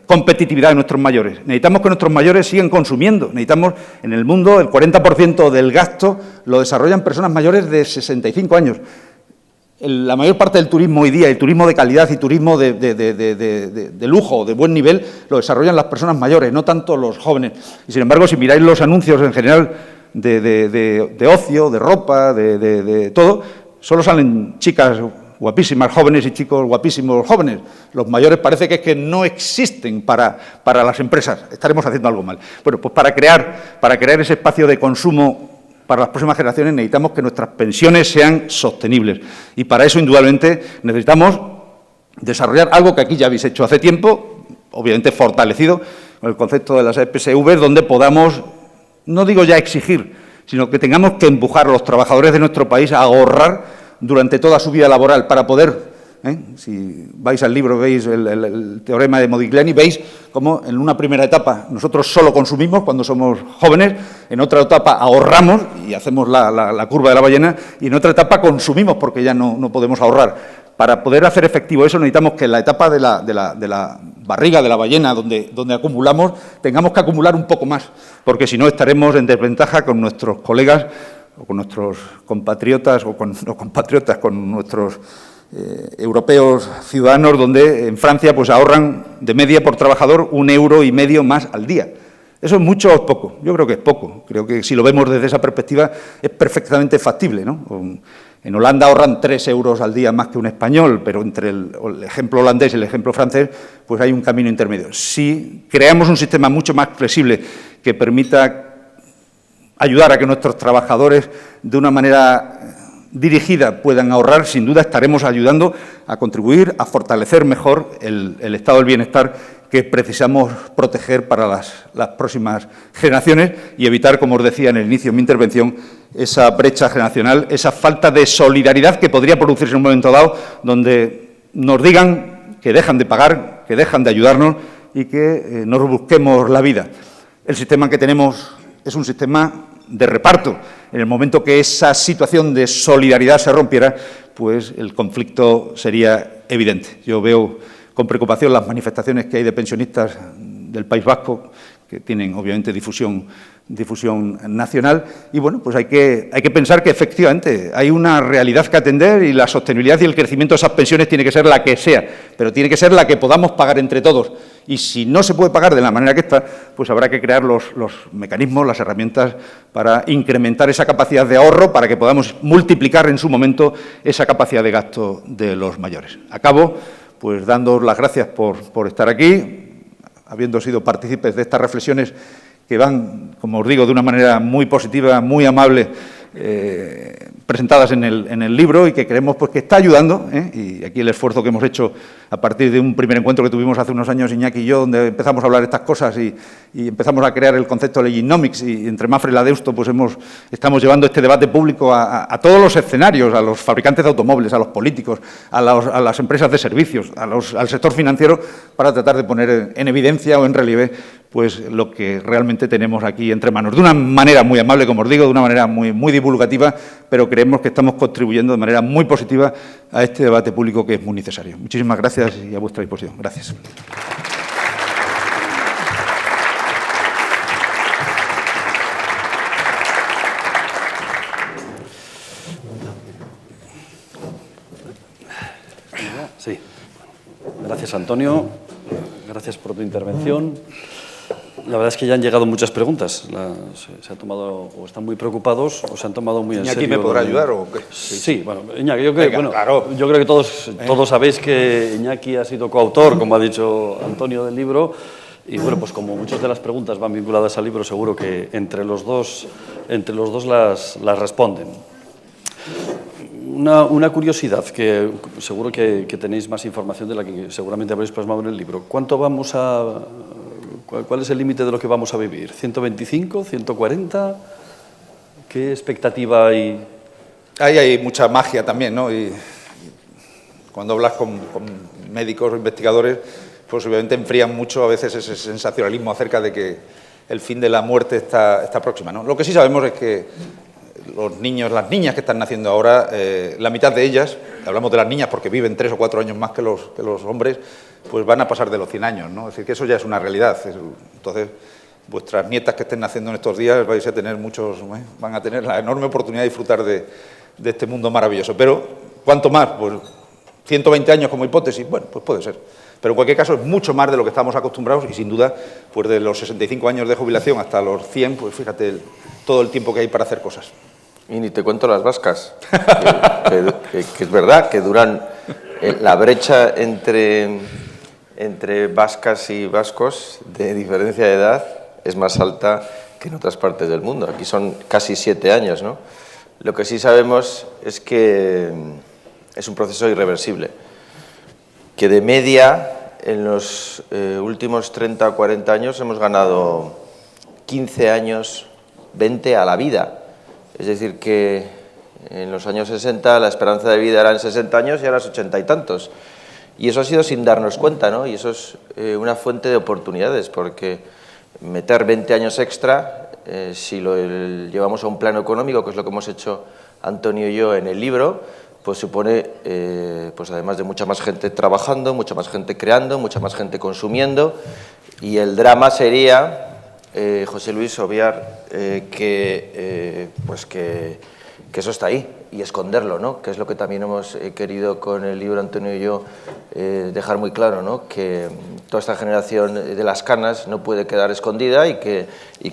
[SPEAKER 3] competitividad de nuestros mayores. Necesitamos que nuestros mayores sigan consumiendo. Necesitamos, en el mundo, el 40% del gasto lo desarrollan personas mayores de 65 años. La mayor parte del turismo hoy día, el turismo de calidad y turismo de lujo, de buen nivel, lo desarrollan las personas mayores, no tanto los jóvenes. Y, sin embargo, si miráis los anuncios en general de ocio, de ropa, de todo, solo salen chicas guapísimas jóvenes y chicos guapísimos jóvenes. Los mayores parece que es que no existen para las empresas. Estaremos haciendo algo mal. Bueno, pues para crear ese espacio de consumo para las próximas generaciones necesitamos que nuestras pensiones sean sostenibles. Y para eso, indudablemente, necesitamos desarrollar algo que aquí ya habéis hecho hace tiempo, obviamente fortalecido con el concepto de las EPSV, donde podamos, no digo ya exigir, sino que tengamos que empujar a los trabajadores de nuestro país a ahorrar durante toda su vida laboral para poder, si vais al libro, veis el teorema de Modigliani, veis cómo en una primera etapa nosotros solo consumimos cuando somos jóvenes, en otra etapa ahorramos y hacemos la curva de la ballena, y en otra etapa consumimos porque ya no podemos ahorrar. Para poder hacer efectivo eso necesitamos que en la etapa de la barriga de la ballena, donde acumulamos, tengamos que acumular un poco más, porque si no estaremos en desventaja con nuestros colegas o con nuestros compatriotas, o con nuestros europeos ciudadanos, donde en Francia pues ahorran de media por trabajador 1,5 € más al día. ¿Eso es mucho o es poco? Yo creo que es poco. Creo que si lo vemos desde esa perspectiva es perfectamente factible, ¿no? En Holanda ahorran 3 € al día más que un español, pero entre el ejemplo holandés y el ejemplo francés pues hay un camino intermedio. Si creamos un sistema mucho más flexible que permita ayudar a que nuestros trabajadores de una manera dirigida puedan ahorrar, sin duda estaremos ayudando a contribuir a fortalecer mejor el estado del bienestar que precisamos proteger para las próximas generaciones y evitar, como os decía en el inicio de mi intervención, esa brecha generacional, esa falta de solidaridad que podría producirse en un momento dado, donde nos digan que dejan de pagar, que dejan de ayudarnos y que nos busquemos la vida. El sistema que tenemos es un sistema de reparto. En el momento que esa situación de solidaridad se rompiera, pues el conflicto sería evidente. Yo veo con preocupación las manifestaciones que hay de pensionistas del País Vasco, que tienen obviamente difusión nacional, y bueno, pues hay que pensar que efectivamente hay una realidad que atender y la sostenibilidad y el crecimiento de esas pensiones tiene que ser la que sea, pero tiene que ser la que podamos pagar entre todos. Y si no se puede pagar de la manera que está, pues habrá que crear los mecanismos, las herramientas para incrementar esa capacidad de ahorro, para que podamos multiplicar en su momento esa capacidad de gasto de los mayores. Acabo pues dándoos las gracias por estar aquí, habiendo sido partícipes de estas reflexiones que van, como os digo, de una manera muy positiva, muy amable, presentadas en el libro y que creemos pues, que está ayudando, y aquí el esfuerzo que hemos hecho a partir de un primer encuentro que tuvimos hace unos años, Iñaki y yo, donde empezamos a hablar de estas cosas y empezamos a crear el concepto de Leginomics, y entre Mapfre y la Deusto pues estamos llevando este debate público a todos los escenarios, a los fabricantes de automóviles, a los políticos, a las empresas de servicios, al sector financiero, para tratar de poner en evidencia o en relieve pues lo que realmente tenemos aquí entre manos. De una manera muy amable, como os digo, de una manera muy divulgativa, pero creemos que estamos contribuyendo de manera muy positiva a este debate público que es muy necesario. Muchísimas gracias y a vuestra disposición. Gracias.
[SPEAKER 1] Sí. Gracias, Antonio. Gracias por tu intervención. La verdad es que ya han llegado muchas preguntas. Se ha tomado, o están muy preocupados, o se han tomado muy en serio.
[SPEAKER 3] ¿Iñaki me podrá ayudar o qué?
[SPEAKER 1] Sí, bueno, Iñaki, yo creo,
[SPEAKER 3] Venga, claro.
[SPEAKER 1] yo creo que todos sabéis que Iñaki ha sido coautor, como ha dicho Antonio, del libro. Y bueno, pues como muchas de las preguntas van vinculadas al libro, seguro que entre los dos las responden. Una curiosidad, que seguro que tenéis más información de la que seguramente habréis plasmado en el libro. ¿Cuál es el límite de lo que vamos a vivir? ¿125? ¿140? ¿Qué expectativa hay?
[SPEAKER 3] Ahí hay mucha magia también, ¿no? Y cuando hablas con médicos o investigadores, pues obviamente enfrían mucho a veces ese sensacionalismo acerca de que el fin de la muerte está próxima, ¿no? Lo que sí sabemos es que los niños, las niñas que están naciendo ahora, la mitad de ellas, hablamos de las niñas porque viven 3 o 4 años más que los hombres, pues van a pasar de los 100 años, ¿no? Es decir, que eso ya es una realidad. Entonces, vuestras nietas que estén naciendo en estos días vais a tener van a tener la enorme oportunidad de disfrutar de este mundo maravilloso. Pero, ¿cuánto más? Pues 120 años como hipótesis, bueno, pues puede ser. Pero en cualquier caso es mucho más de lo que estamos acostumbrados y sin duda, pues de los 65 años de jubilación hasta los 100, pues fíjate todo el tiempo que hay para hacer cosas.
[SPEAKER 4] Y ni te cuento las vascas, que es verdad que duran la brecha entre vascas y vascos de diferencia de edad es más alta que en otras partes del mundo. Aquí son casi 7 años, ¿no? Lo que sí sabemos es que es un proceso irreversible, que de media en los últimos 30 o 40 años hemos ganado 15 años, 20 a la vida. Es decir, que en los años 60 la esperanza de vida era en 60 años y ahora es 80 y tantos. Y eso ha sido sin darnos cuenta, ¿no? Y eso es una fuente de oportunidades, porque meter 20 años extra, si lo llevamos a un plano económico, que es lo que hemos hecho Antonio y yo en el libro, pues supone, pues además de mucha más gente trabajando, mucha más gente creando, mucha más gente consumiendo, y el drama sería, José Luis, obviar que eso está ahí y esconderlo, ¿no? Que es lo que también hemos querido con el libro, Antonio y yo, dejar muy claro, ¿no? Que toda esta generación de las canas no puede quedar escondida y que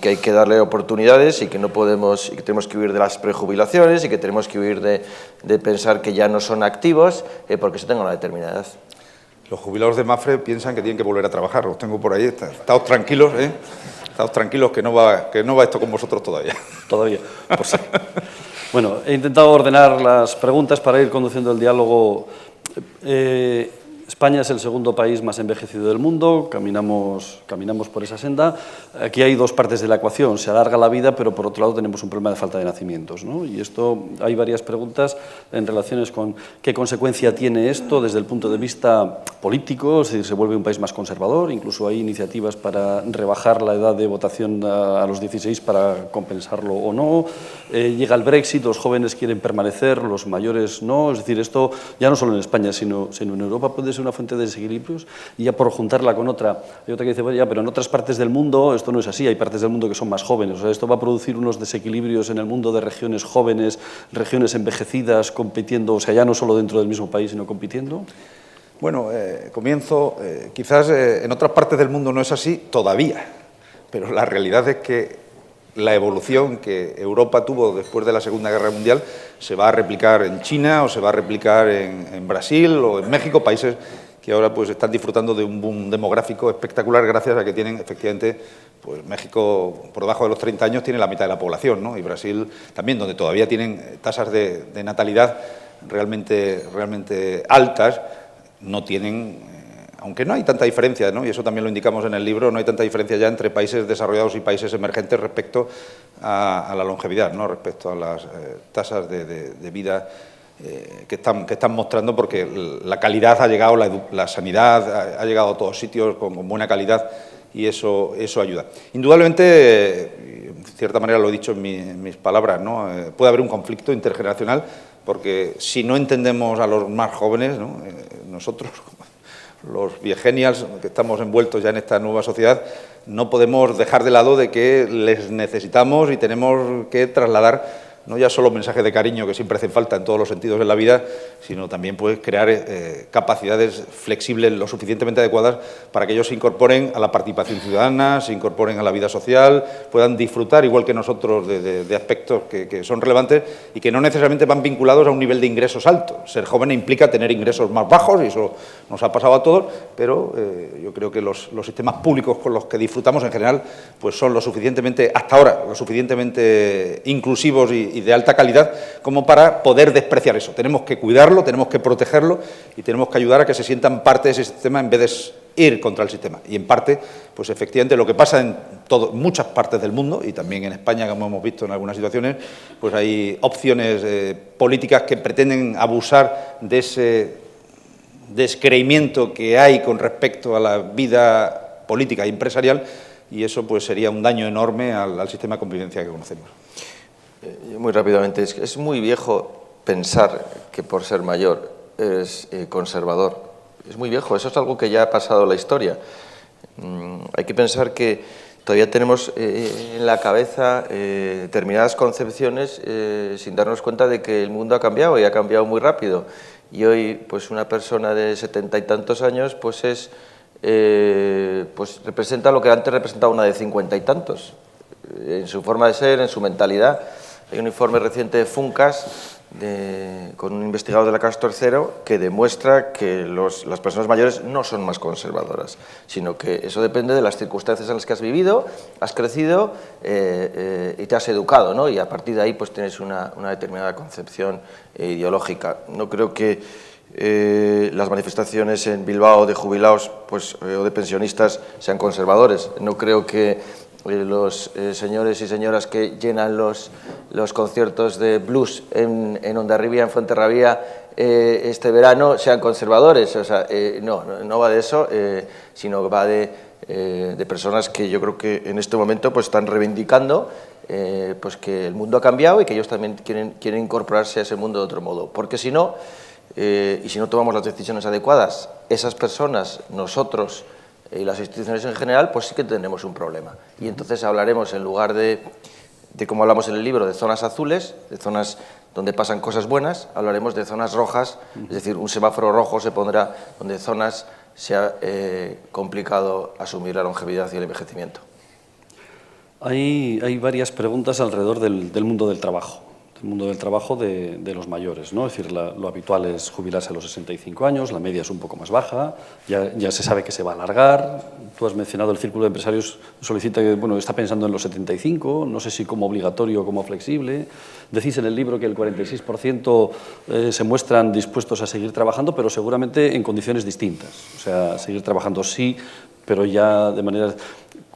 [SPEAKER 4] hay que darle oportunidades y que no podemos, y que tenemos que huir de las prejubilaciones y que tenemos que huir de pensar que ya no son activos porque se tenga una determinada edad.
[SPEAKER 3] Los jubilados de Mapfre piensan que tienen que volver a trabajar, los tengo por ahí, estáos tranquilos, Estáos tranquilos que no va esto con vosotros todavía.
[SPEAKER 1] Todavía, pues sí. Bueno, he intentado ordenar las preguntas para ir conduciendo el diálogo. España es el segundo país más envejecido del mundo, caminamos por esa senda. Aquí hay dos partes de la ecuación, se alarga la vida, pero por otro lado tenemos un problema de falta de nacimientos, ¿no? Y esto, hay varias preguntas en relación con qué consecuencia tiene esto desde el punto de vista político, si se vuelve un país más conservador, incluso hay iniciativas para rebajar la edad de votación a los 16 para compensarlo o no. Llega el Brexit, los jóvenes quieren permanecer, los mayores no, es decir, esto ya no solo en España, sino en Europa puede ser una fuente de desequilibrios. Y ya por juntarla con otra, hay otra que dice, bueno, ya, pero en otras partes del mundo esto no es así, hay partes del mundo que son más jóvenes, o sea, esto va a producir unos desequilibrios en el mundo de regiones jóvenes, regiones envejecidas, compitiendo, o sea, ya no solo dentro del mismo país, sino compitiendo.
[SPEAKER 3] Bueno, comienzo, quizás en otras partes del mundo no es así todavía, pero la realidad es que la evolución que Europa tuvo después de la Segunda Guerra Mundial se va a replicar en China o se va a replicar en Brasil o en México, países que ahora pues están disfrutando de un boom demográfico espectacular gracias a que tienen, efectivamente, pues México por debajo de los 30 años tiene la mitad de la población, ¿no? Y Brasil también, donde todavía tienen tasas de natalidad realmente altas, no tienen, aunque no hay tanta diferencia, ¿no? Y eso también lo indicamos en el libro, no hay tanta diferencia ya entre países desarrollados y países emergentes respecto a la longevidad, ¿no? Respecto a las tasas de vida que están mostrando, porque la calidad ha llegado, la sanidad ha llegado a todos sitios con buena calidad, y eso ayuda. Indudablemente, en cierta manera lo he dicho en mis palabras, ¿no? Puede haber un conflicto intergeneracional, porque si no entendemos a los más jóvenes, ¿no? Nosotros, los viegenials que estamos envueltos ya en esta nueva sociedad, no podemos dejar de lado de que les necesitamos y tenemos que trasladar no ya solo mensajes de cariño, que siempre hacen falta en todos los sentidos de la vida, sino también pues, crear capacidades flexibles lo suficientemente adecuadas para que ellos se incorporen a la participación ciudadana, se incorporen a la vida social, puedan disfrutar, igual que nosotros, de aspectos que son relevantes y que no necesariamente van vinculados a un nivel de ingresos alto. Ser joven implica tener ingresos más bajos, y eso nos ha pasado a todos, pero yo creo que los sistemas públicos con los que disfrutamos en general pues son lo suficientemente, hasta ahora, lo suficientemente inclusivos y de alta calidad como para poder despreciar eso. Tenemos que cuidarlo, tenemos que protegerlo y tenemos que ayudar a que se sientan parte de ese sistema en vez de ir contra el sistema. Y en parte, pues efectivamente lo que pasa en muchas partes del mundo, y también en España, como hemos visto en algunas situaciones, pues hay opciones políticas que pretenden abusar de ese descreimiento que hay con respecto a la vida política y empresarial, y eso pues sería un daño enorme al sistema de convivencia que conocemos.
[SPEAKER 4] Muy rápidamente, es muy viejo pensar que por ser mayor es conservador. Es muy viejo, eso es algo que ya ha pasado en la historia. Hay que pensar que todavía tenemos en la cabeza determinadas concepciones sin darnos cuenta de que el mundo ha cambiado, y ha cambiado muy rápido. Y hoy, pues una persona de 70 y tantos años, pues pues representa lo que antes representaba una de 50 y tantos, en su forma de ser, en su mentalidad. Hay un informe reciente de Funcas, con un investigador de la Castor Cero, que demuestra que las personas mayores no son más conservadoras, sino que eso depende de las circunstancias en las que has vivido, has crecido y te has educado, ¿no? Y a partir de ahí pues tienes una determinada concepción ideológica. No creo que las manifestaciones en Bilbao de jubilados pues, o de pensionistas sean conservadores. No creo que los señores y señoras que llenan los conciertos de blues en Hondarribia, en Fuenterrabía, este verano, sean conservadores. O sea, no va de eso, sino va de personas que yo creo que en este momento pues, están reivindicando pues que el mundo ha cambiado y que ellos también quieren incorporarse a ese mundo de otro modo. Porque si no, y si no tomamos las decisiones adecuadas, esas personas, nosotros y las instituciones en general, pues sí que tenemos un problema. Y entonces hablaremos, en lugar de como hablamos en el libro, de zonas azules, de zonas donde pasan cosas buenas, hablaremos de zonas rojas, es decir, un semáforo rojo se pondrá donde zonas se ha complicado asumir la longevidad y el envejecimiento.
[SPEAKER 1] Hay varias preguntas alrededor del mundo del trabajo. El mundo del trabajo de los mayores, ¿no? Es decir, lo habitual es jubilarse a los 65 años, la media es un poco más baja, ya se sabe que se va a alargar. Tú has mencionado el Círculo de Empresarios, solicita que, bueno, está pensando en los 75, no sé si como obligatorio o como flexible. Decís en el libro que el 46% se muestran dispuestos a seguir trabajando, pero seguramente en condiciones distintas. O sea, seguir trabajando sí, pero ya de manera...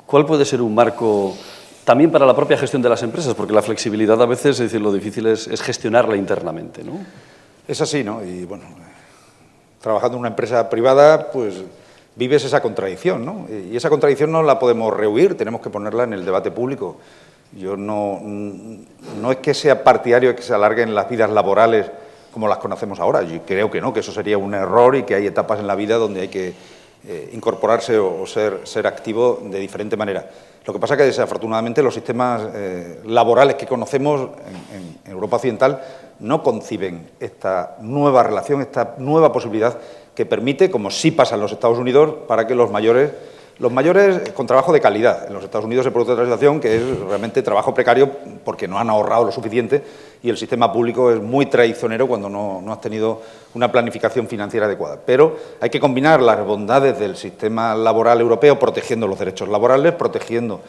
[SPEAKER 1] ¿Cuál puede ser un marco también para la propia gestión de las empresas? Porque la flexibilidad a veces, es decir, lo difícil es gestionarla internamente, ¿no?
[SPEAKER 3] Es así, ¿no? Y bueno, trabajando en una empresa privada, pues vives esa contradicción, ¿no? Y esa contradicción no la podemos rehuir, tenemos que ponerla en el debate público. Yo no es que sea partidario de que se alarguen las vidas laborales como las conocemos ahora. Yo creo que no, que eso sería un error y que hay etapas en la vida donde hay que incorporarse o ser activo de diferente manera. Lo que pasa es que, desafortunadamente, los sistemas laborales que conocemos en Europa Occidental no conciben esta nueva relación, esta nueva posibilidad que permite, como sí pasa en los Estados Unidos, para que los mayores Los mayores con trabajo de calidad. En los Estados Unidos se produce otra situación que es realmente trabajo precario porque no han ahorrado lo suficiente y el sistema público es muy traicionero cuando no has tenido una planificación financiera adecuada. Pero hay que combinar las bondades del sistema laboral europeo protegiendo los derechos laborales, protegiendo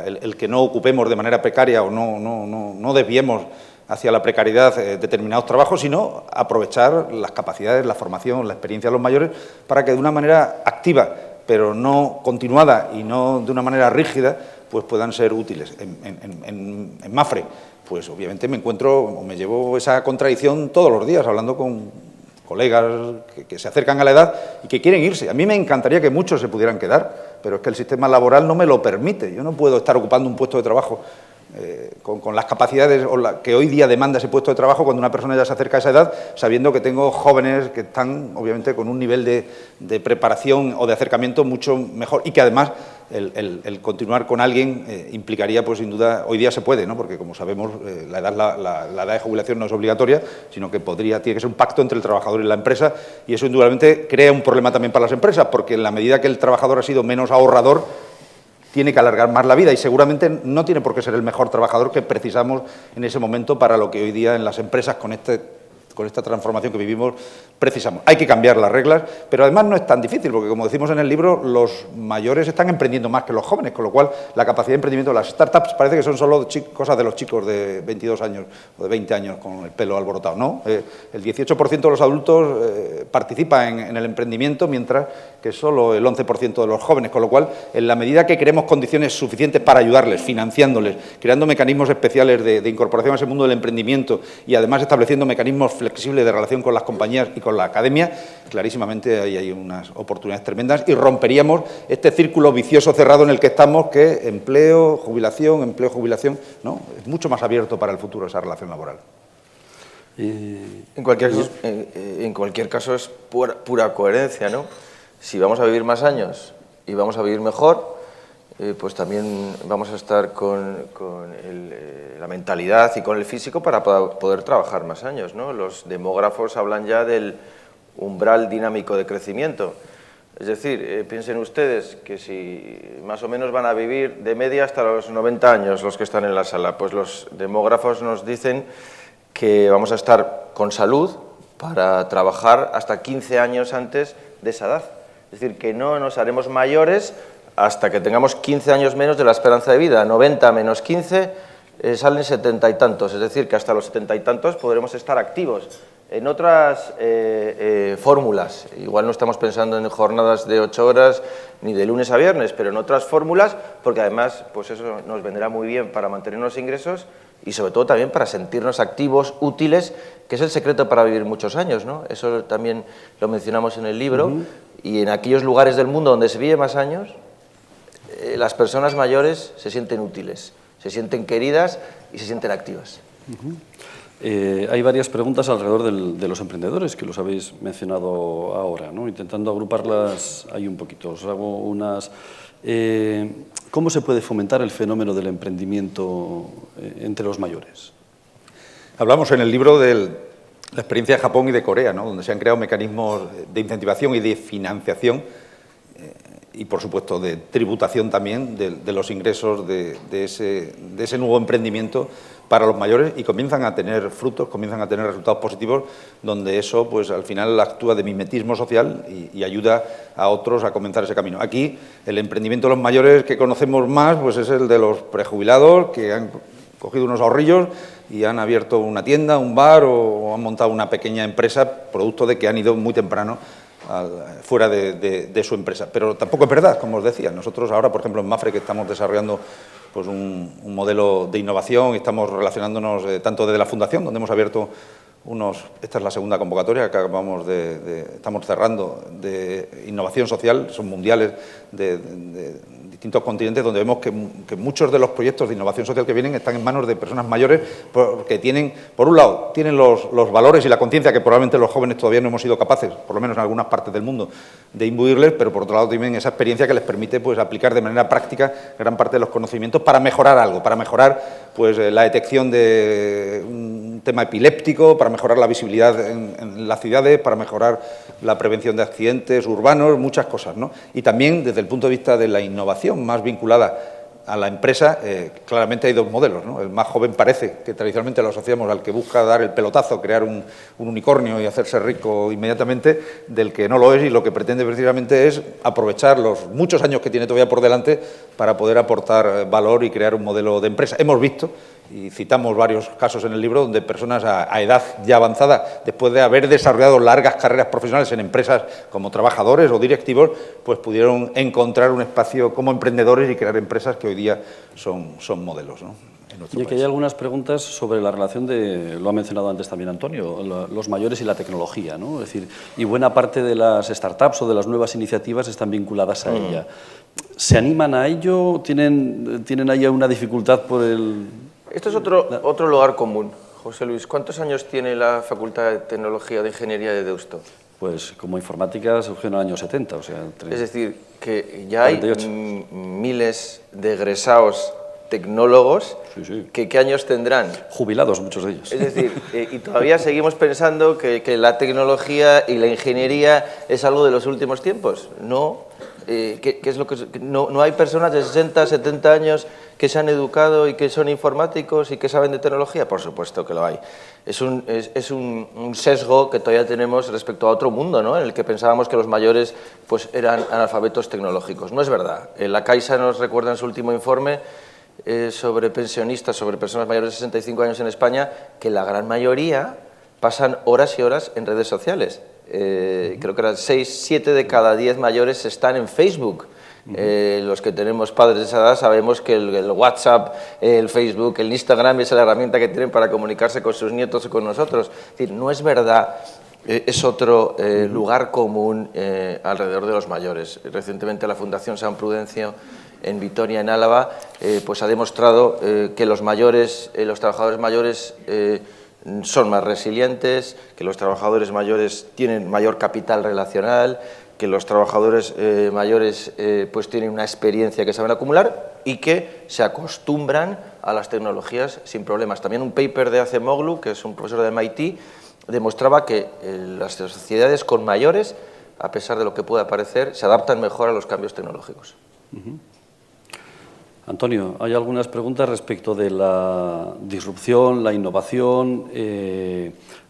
[SPEAKER 3] el que no ocupemos de manera precaria o no desviemos hacia la precariedad determinados trabajos, sino aprovechar las capacidades, la formación, la experiencia de los mayores para que de una manera activa, pero no continuada y no de una manera rígida, pues puedan ser útiles. En Mapfre, pues obviamente me llevo esa contradicción todos los días, hablando con colegas que se acercan a la edad y que quieren irse. A mí me encantaría que muchos se pudieran quedar, pero es que el sistema laboral no me lo permite. Yo no puedo estar ocupando un puesto de trabajo con las capacidades que hoy día demanda ese puesto de trabajo cuando una persona ya se acerca a esa edad, sabiendo que tengo jóvenes que están, obviamente, con un nivel de preparación o de acercamiento mucho mejor y que, además, el continuar con alguien implicaría, pues sin duda, hoy día se puede, ¿no? Porque, como sabemos, la edad de jubilación no es obligatoria, sino que tiene que ser un pacto entre el trabajador y la empresa, y eso, indudablemente, crea un problema también para las empresas, porque en la medida que el trabajador ha sido menos ahorrador, tiene que alargar más la vida y seguramente no tiene por qué ser el mejor trabajador que precisamos en ese momento para lo que hoy día en las empresas con esta transformación que vivimos precisamos. Hay que cambiar las reglas, pero además no es tan difícil, porque como decimos en el libro, los mayores están emprendiendo más que los jóvenes, con lo cual la capacidad de emprendimiento de las startups parece que son solo cosas de los chicos de 22 años o de 20 años con el pelo alborotado. No, el 18% de los adultos participa en el emprendimiento, mientras que solo el 11% de los jóvenes, con lo cual, en la medida que creemos condiciones suficientes para ayudarles, financiándoles, creando mecanismos especiales de incorporación a ese mundo del emprendimiento y además estableciendo mecanismos flexibles de relación con las compañías y con la academia, clarísimamente ahí hay unas oportunidades tremendas y romperíamos este círculo vicioso cerrado en el que estamos, que empleo, jubilación, ¿no? Es mucho más abierto para el futuro esa relación laboral.
[SPEAKER 4] En cualquier caso es pura coherencia, ¿no? Si vamos a vivir más años y vamos a vivir mejor, pues también vamos a estar con la mentalidad y con el físico para poder trabajar más años, ¿no? Los demógrafos hablan ya del umbral dinámico de crecimiento. Es decir, piensen ustedes que si más o menos van a vivir de media hasta los 90 años los que están en la sala, pues los demógrafos nos dicen que vamos a estar con salud para trabajar hasta 15 años antes de esa edad. Es decir, que no nos haremos mayores hasta que tengamos 15 años menos de la esperanza de vida. 90 menos 15 salen 70 y tantos, es decir, que hasta los 70 y tantos podremos estar activos. En otras fórmulas, igual no estamos pensando en jornadas de 8 horas ni de lunes a viernes, pero en otras fórmulas, porque además pues eso nos vendrá muy bien para mantener los ingresos y sobre todo también para sentirnos activos, útiles, que es el secreto para vivir muchos años, ¿no? Eso también lo mencionamos en el libro. Y en aquellos lugares del mundo donde se vive más años, las personas mayores se sienten útiles, se sienten queridas y se sienten activas.
[SPEAKER 1] Hay varias preguntas alrededor de los emprendedores, que los habéis mencionado ahora, ¿no? Intentando agruparlas ahí un poquito. Os hago unas... ¿Cómo se puede fomentar el fenómeno del emprendimiento entre los mayores?
[SPEAKER 3] Hablamos en el libro de la experiencia de Japón y de Corea, ¿no? Donde se han creado mecanismos de incentivación y de financiación y, por supuesto, de tributación también de los ingresos de ese nuevo emprendimiento para los mayores y comienzan a tener frutos, comienzan a tener resultados positivos, donde eso, pues al final actúa de mimetismo social y ayuda a otros a comenzar ese camino. Aquí, el emprendimiento de los mayores que conocemos más, pues es el de los prejubilados que han cogido unos ahorrillos y han abierto una tienda, un bar o han montado una pequeña empresa, producto de que han ido muy temprano fuera de su empresa. Pero tampoco es verdad, como os decía. Nosotros ahora, por ejemplo, en Mapfre, que estamos desarrollando pues un modelo de innovación y estamos relacionándonos tanto desde la Fundación, donde hemos abierto esta es la segunda convocatoria que estamos cerrando, de innovación social, son mundiales de distintos continentes, donde vemos que muchos de los proyectos de innovación social que vienen están en manos de personas mayores, porque tienen, por un lado, tienen los valores y la conciencia que probablemente los jóvenes todavía no hemos sido capaces, por lo menos en algunas partes del mundo, de imbuirles, pero por otro lado tienen esa experiencia que les permite pues aplicar de manera práctica gran parte de los conocimientos para mejorar algo, para mejorar pues la detección de un tema epiléptico, para mejorar la visibilidad en las ciudades, para mejorar la prevención de accidentes urbanos, muchas cosas, ¿no? Y también desde el punto de vista de la innovación más vinculada a la empresa, claramente hay dos modelos, ¿no? El más joven parece que tradicionalmente lo asociamos al que busca dar el pelotazo, crear un unicornio y hacerse rico inmediatamente, del que no lo es y lo que pretende precisamente es aprovechar los muchos años que tiene todavía por delante para poder aportar valor y crear un modelo de empresa. Hemos visto, y citamos varios casos en el libro, donde personas a edad ya avanzada, después de haber desarrollado largas carreras profesionales en empresas como trabajadores o directivos, pues pudieron encontrar un espacio como emprendedores y crear empresas que hoy día son modelos, ¿no?
[SPEAKER 1] Y aquí hay algunas preguntas sobre la relación de, lo ha mencionado antes también Antonio, los mayores y la tecnología, ¿no? Es decir, y buena parte de las startups o de las nuevas iniciativas están vinculadas a ella. ¿Se animan a ello? ¿Tienen ahí una dificultad por el...?
[SPEAKER 4] Esto es otro lugar común. José Luis, ¿cuántos años tiene la Facultad de Tecnología de Ingeniería de Deusto?
[SPEAKER 1] Pues como informática surgió en el año 70, o sea...
[SPEAKER 4] Es decir, que ya
[SPEAKER 1] 48.
[SPEAKER 4] hay miles de egresados tecnólogos que ¿qué años tendrán?
[SPEAKER 1] Jubilados muchos de ellos.
[SPEAKER 4] Es decir, y todavía seguimos pensando que la tecnología y la ingeniería es algo de los últimos tiempos. No, ¿qué es lo que no hay personas de 60, 70 años que se han educado y que son informáticos y que saben de tecnología? Por supuesto que lo hay. Es un sesgo que todavía tenemos respecto a otro mundo, ¿no? En el que pensábamos que los mayores pues, eran analfabetos tecnológicos. No es verdad. La Caixa nos recuerda en su último informe sobre pensionistas, sobre personas mayores de 65 años en España, que la gran mayoría pasan horas y horas en redes sociales. Creo que eran 6, 7 de cada 10 mayores están en Facebook. Los que tenemos padres de esa edad sabemos que el WhatsApp, el Facebook, el Instagram es la herramienta que tienen para comunicarse con sus nietos y con nosotros. Es decir, no es verdad, es otro lugar común alrededor de los mayores. Recientemente la Fundación San Prudencio en Vitoria, en Álava, pues ha demostrado que los mayores, los trabajadores mayores son más resilientes, que los trabajadores mayores tienen mayor capital relacional, que los trabajadores mayores pues tienen una experiencia que saben acumular y que se acostumbran a las tecnologías sin problemas. También un paper de Acemoglu, que es un profesor de MIT, demostraba que las sociedades con mayores, a pesar de lo que pueda parecer, se adaptan mejor a los cambios tecnológicos.
[SPEAKER 1] Antonio, hay algunas preguntas respecto de la disrupción, la innovación,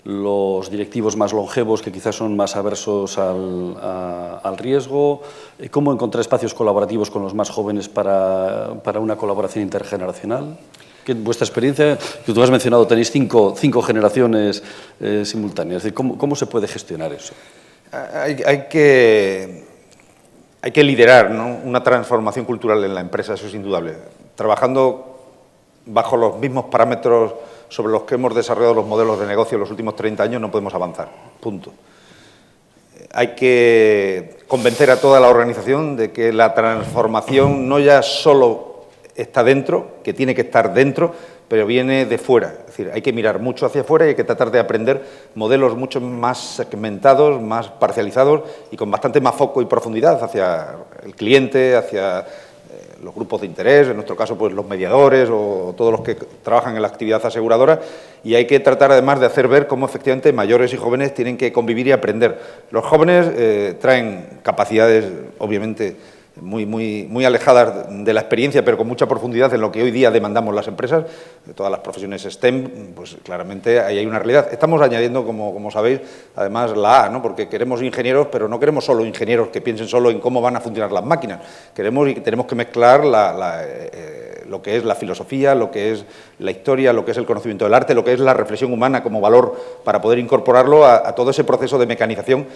[SPEAKER 1] los directivos más longevos que quizás son más aversos al riesgo, cómo encontrar espacios colaborativos con los más jóvenes para una colaboración intergeneracional. Que en vuestra experiencia, que tú has mencionado, tenéis cinco generaciones simultáneas, es decir, ¿cómo se puede gestionar eso?
[SPEAKER 3] Hay que liderar, ¿no?, una transformación cultural en la empresa, eso es indudable. Trabajando bajo los mismos parámetros sobre los que hemos desarrollado los modelos de negocio en los últimos 30 años no podemos avanzar, punto. Hay que convencer a toda la organización de que la transformación no ya solo está dentro, que tiene que estar dentro, pero viene de fuera. Es decir, hay que mirar mucho hacia afuera y hay que tratar de aprender modelos mucho más segmentados, más parcializados y con bastante más foco y profundidad hacia el cliente, hacia los grupos de interés, en nuestro caso pues los mediadores o todos los que trabajan en la actividad aseguradora, y hay que tratar además de hacer ver cómo efectivamente mayores y jóvenes tienen que convivir y aprender. Los jóvenes traen capacidades obviamente muy alejadas de la experiencia, pero con mucha profundidad en lo que hoy día demandamos las empresas, de todas las profesiones STEM, pues claramente ahí hay una realidad. Estamos añadiendo, como sabéis, además la A, ¿no?, porque queremos ingenieros, pero no queremos solo ingenieros que piensen solo en cómo van a funcionar las máquinas. Queremos y tenemos que mezclar lo que es la filosofía, lo que es la historia, lo que es el conocimiento del arte, lo que es la reflexión humana como valor para poder incorporarlo a todo ese proceso de mecanización,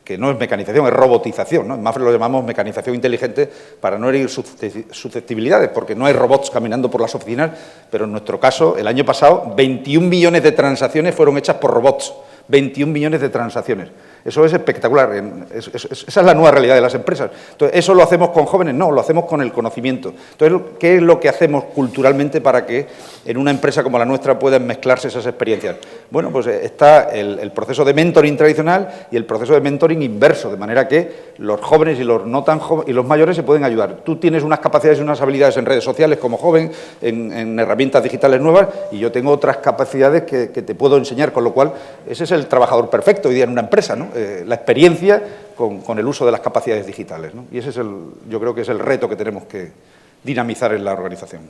[SPEAKER 3] que no es mecanización, es robotización, ¿no? En Mafre lo llamamos mecanización inteligente para no herir susceptibilidades, porque no hay robots caminando por las oficinas, pero en nuestro caso, el año pasado, 21 millones de transacciones fueron hechas por robots, 21 millones de transacciones. Eso es espectacular. Esa es la nueva realidad de las empresas. Entonces, ¿eso lo hacemos con jóvenes? No, lo hacemos con el conocimiento. Entonces, ¿qué es lo que hacemos culturalmente para que en una empresa como la nuestra puedan mezclarse esas experiencias? Bueno, pues está el proceso de mentoring tradicional y el proceso de mentoring inverso, de manera que los jóvenes y los no tan jóvenes y los mayores se pueden ayudar. Tú tienes unas capacidades y unas habilidades en redes sociales como joven, en herramientas digitales nuevas, y yo tengo otras capacidades que te puedo enseñar, con lo cual ese es el trabajador perfecto hoy día en una empresa, ¿no? La experiencia con el uso de las capacidades digitales, ¿no? Y ese es yo creo que es el reto que tenemos que dinamizar en la organización.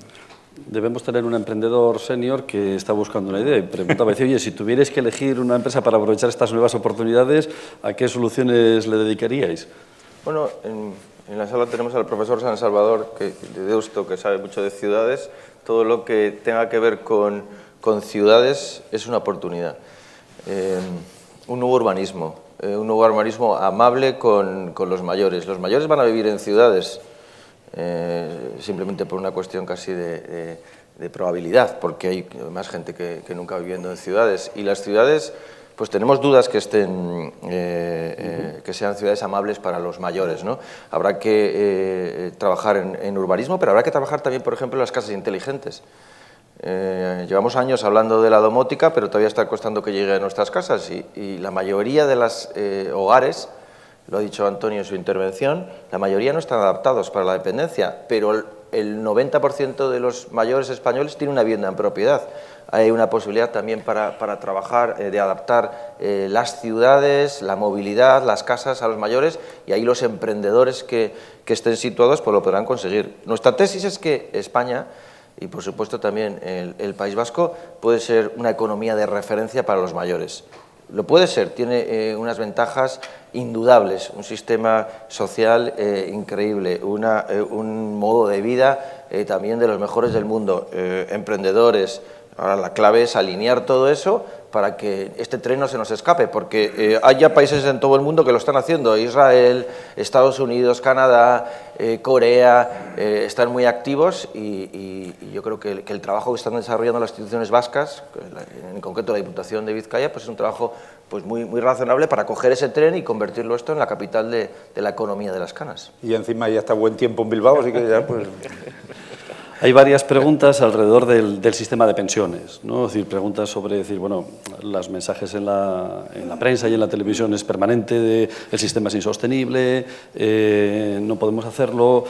[SPEAKER 1] Debemos tener un emprendedor senior que está buscando una idea y preguntaba, oye, si tuvierais que elegir una empresa para aprovechar estas nuevas oportunidades, ¿a qué soluciones le dedicaríais?
[SPEAKER 4] Bueno, en la sala tenemos al profesor San Salvador, de Deusto, que sabe mucho de ciudades. Todo lo que tenga que ver con ciudades es una oportunidad. Un nuevo urbanismo amable con los mayores. Los mayores van a vivir en ciudades simplemente por una cuestión casi de probabilidad, porque hay más gente que nunca viviendo en ciudades. Y las ciudades, pues tenemos dudas que sean ciudades amables para los mayores, ¿no? Habrá que trabajar en urbanismo, pero habrá que trabajar también, por ejemplo, en las casas inteligentes. Llevamos años hablando de la domótica, pero todavía está costando que llegue a nuestras casas y la mayoría de los hogares, lo ha dicho Antonio en su intervención, la mayoría no están adaptados para la dependencia, pero el 90% de los mayores españoles tiene una vivienda en propiedad. Hay una posibilidad también para trabajar, de adaptar las ciudades, la movilidad, las casas a los mayores, y ahí los emprendedores que estén situados pues lo podrán conseguir. Nuestra tesis es que España, y por supuesto también el País Vasco, puede ser una economía de referencia para los mayores. Lo puede ser, tiene unas ventajas indudables, un sistema social increíble, un modo de vida también de los mejores del mundo, emprendedores. Ahora la clave es alinear todo eso para que este tren no se nos escape, porque hay ya países en todo el mundo que lo están haciendo. Israel, Estados Unidos, Canadá, Corea, están muy activos y yo creo que el trabajo que están desarrollando las instituciones vascas, en concreto la Diputación de Vizcaya, pues es un trabajo pues muy razonable para coger ese tren y convertirlo esto en la capital de la economía de las canas.
[SPEAKER 3] Y encima ya está buen tiempo en Bilbao, así que ya pues...
[SPEAKER 1] Hay varias preguntas alrededor del sistema de pensiones, ¿no? Es decir, preguntas sobre, bueno, los mensajes en la prensa y en la televisión es permanente, el sistema es insostenible, no podemos hacerlo.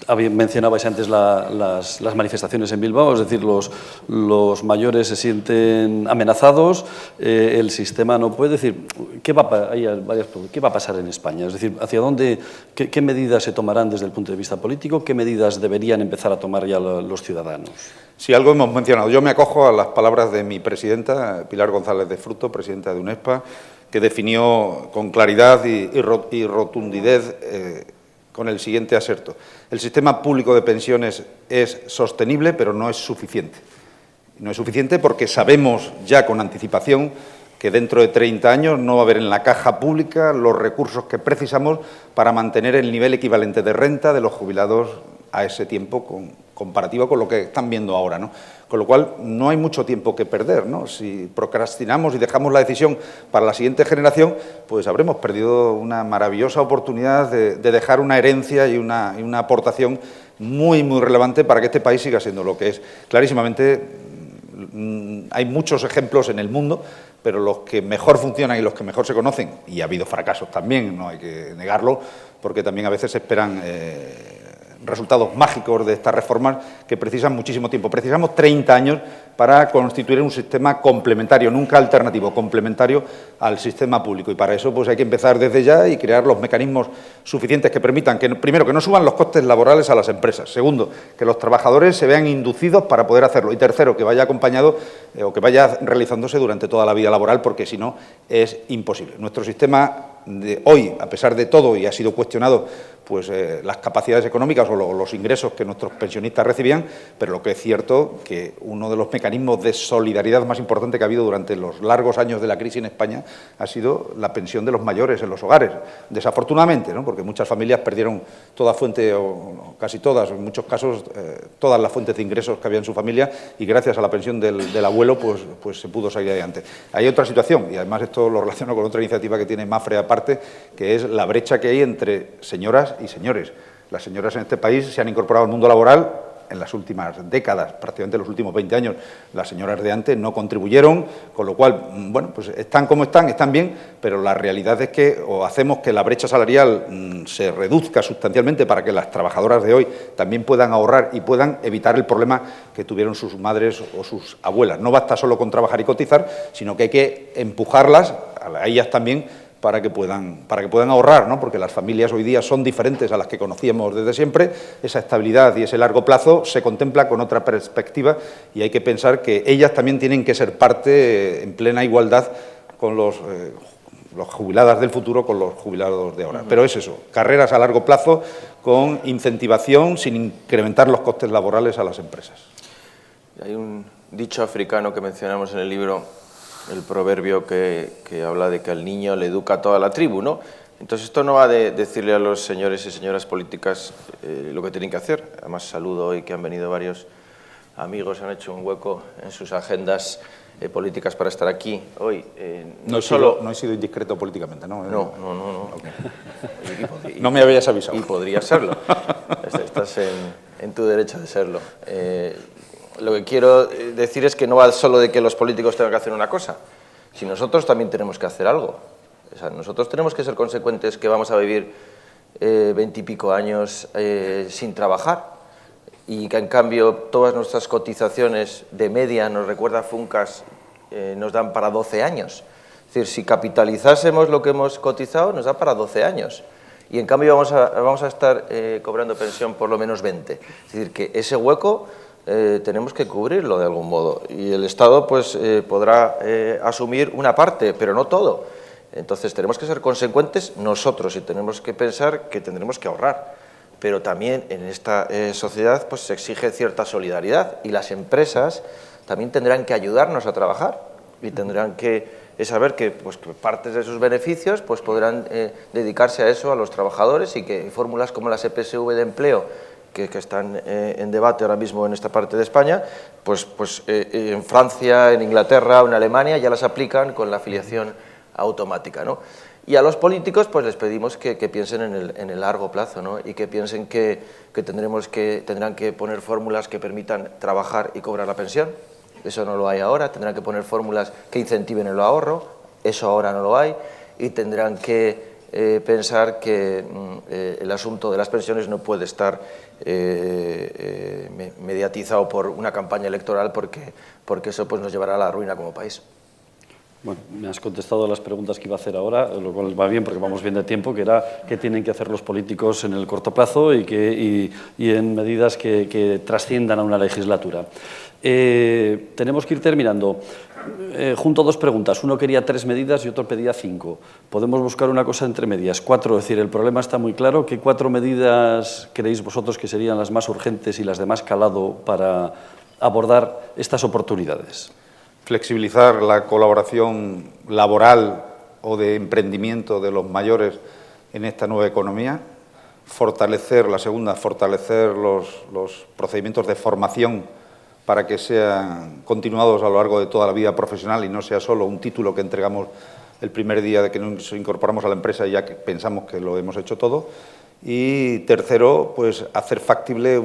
[SPEAKER 1] Mencionabais antes las manifestaciones en Bilbao, es decir, los mayores se sienten amenazados, el sistema no puede decir. ¿Qué va a pasar en España? Es decir, ¿hacia dónde, qué medidas se tomarán desde el punto de vista político? ¿Qué medidas deberían empezar a tomar ya los ciudadanos?
[SPEAKER 3] Sí, algo hemos mencionado. Yo me acojo a las palabras de mi presidenta, Pilar González de Fruto, presidenta de UNESPA, que definió con claridad y rotundidez con el siguiente aserto: el sistema público de pensiones es sostenible, pero no es suficiente. No es suficiente porque sabemos ya con anticipación que dentro de 30 años no va a haber en la caja pública los recursos que precisamos para mantener el nivel equivalente de renta de los jubilados a ese tiempo comparativo con lo que están viendo ahora, ¿no? Con lo cual, no hay mucho tiempo que perder, ¿no? Si procrastinamos y dejamos la decisión para la siguiente generación, pues habremos perdido una maravillosa oportunidad de dejar una herencia y una aportación muy relevante para que este país siga siendo lo que es. Clarísimamente, hay muchos ejemplos en el mundo, pero los que mejor funcionan y los que mejor se conocen, y ha habido fracasos también, no hay que negarlo, porque también a veces se esperan resultados mágicos de estas reformas que precisan muchísimo tiempo. Precisamos 30 años para constituir un sistema complementario, nunca alternativo, complementario al sistema público. Y para eso pues hay que empezar desde ya y crear los mecanismos suficientes que permitan, primero, que no suban los costes laborales a las empresas. Segundo, que los trabajadores se vean inducidos para poder hacerlo. Y tercero, que vaya acompañado o que vaya realizándose durante toda la vida laboral, porque si no es imposible. Nuestro sistema de hoy, a pesar de todo, y ha sido cuestionado pues las capacidades económicas o los ingresos que nuestros pensionistas recibían, pero lo que es cierto que uno de los mecanismos de solidaridad más importantes que ha habido durante los largos años de la crisis en España ha sido la pensión de los mayores en los hogares, desafortunadamente, ¿no? Porque muchas familias perdieron toda fuente, o casi todas, en muchos casos, todas las fuentes de ingresos que había en su familia, y gracias a la pensión del abuelo, pues se pudo salir adelante. Hay otra situación, y además esto lo relaciono con otra iniciativa que tiene Mapfre aparte, que es la brecha que hay entre señoras y señores. Las señoras en este país se han incorporado al mundo laboral en las últimas décadas, prácticamente los últimos 20 años. Las señoras de antes no contribuyeron, con lo cual, bueno, pues están como están bien, pero la realidad es que o hacemos que la brecha salarial se reduzca sustancialmente para que las trabajadoras de hoy también puedan ahorrar y puedan evitar el problema que tuvieron sus madres o sus abuelas. No basta solo con trabajar y cotizar, sino que hay que empujarlas, a ellas también, para que puedan ahorrar, ¿no? Porque las familias hoy día son diferentes a las que conocíamos desde siempre. Esa estabilidad y ese largo plazo se contempla con otra perspectiva y hay que pensar que ellas también tienen que ser parte en plena igualdad con los jubiladas del futuro con los jubilados de ahora. Pero es eso, carreras a largo plazo con incentivación sin incrementar los costes laborales a las empresas.
[SPEAKER 4] Hay un dicho africano que mencionamos en el libro, el proverbio que habla de que al niño le educa toda la tribu, ¿no? Entonces esto no va de decirle a los señores y señoras políticas lo que tienen que hacer. Además saludo hoy que han venido varios amigos, han hecho un hueco en sus agendas políticas para estar aquí hoy.
[SPEAKER 3] No he sido indiscreto políticamente, ¿no?
[SPEAKER 4] No.
[SPEAKER 3] No me habías avisado.
[SPEAKER 4] Y podría serlo. Estás en tu derecho de serlo. Lo que quiero decir es que no va solo de que los políticos tengan que hacer una cosa, sino nosotros también tenemos que hacer algo. O sea, nosotros tenemos que ser consecuentes que vamos a vivir 20 y pico años sin trabajar y que en cambio todas nuestras cotizaciones de media, nos recuerda Funcas, nos dan para 12 años. Es decir, si capitalizásemos lo que hemos cotizado, nos da para 12 años. Y en cambio vamos a estar cobrando pensión por lo menos 20. Es decir, que ese hueco tenemos que cubrirlo de algún modo y el Estado pues podrá asumir una parte, pero no todo. Entonces tenemos que ser consecuentes nosotros y tenemos que pensar que tendremos que ahorrar, pero también en esta sociedad pues se exige cierta solidaridad y las empresas también tendrán que ayudarnos a trabajar y tendrán que saber que pues partes de sus beneficios pues podrán dedicarse a eso, a los trabajadores, y que fórmulas como las EPSV de empleo que están en debate ahora mismo en esta parte de España, pues en Francia, en Inglaterra o en Alemania ya las aplican con la afiliación automática, ¿no? Y a los políticos pues les pedimos que piensen en el largo plazo, ¿no? Y que piensen que tendrán que poner fórmulas que permitan trabajar y cobrar la pensión. Eso no lo hay ahora. Tendrán que poner fórmulas que incentiven el ahorro. Eso ahora no lo hay. Y tendrán que pensar que el asunto de las pensiones no puede estar mediatizado por una campaña electoral porque eso pues nos llevará a la ruina como país.
[SPEAKER 1] Bueno, me has contestado las preguntas que iba a hacer ahora, lo cual va bien porque vamos bien de tiempo, que era qué tienen que hacer los políticos en el corto plazo y en medidas que trasciendan a una legislatura. Tenemos que ir terminando. Junto dos preguntas. Uno quería 3 medidas y otro pedía 5. Podemos buscar una cosa entre medias. 4, es decir, el problema está muy claro. ¿Qué 4 medidas creéis vosotros que serían las más urgentes y las de más calado para abordar estas oportunidades?
[SPEAKER 3] Flexibilizar la colaboración laboral o de emprendimiento de los mayores en esta nueva economía. Fortalecer los procedimientos de formación para que sean continuados a lo largo de toda la vida profesional y no sea solo un título que entregamos el primer día de que nos incorporamos a la empresa y ya que pensamos que lo hemos hecho todo. Y tercero, pues hacer factible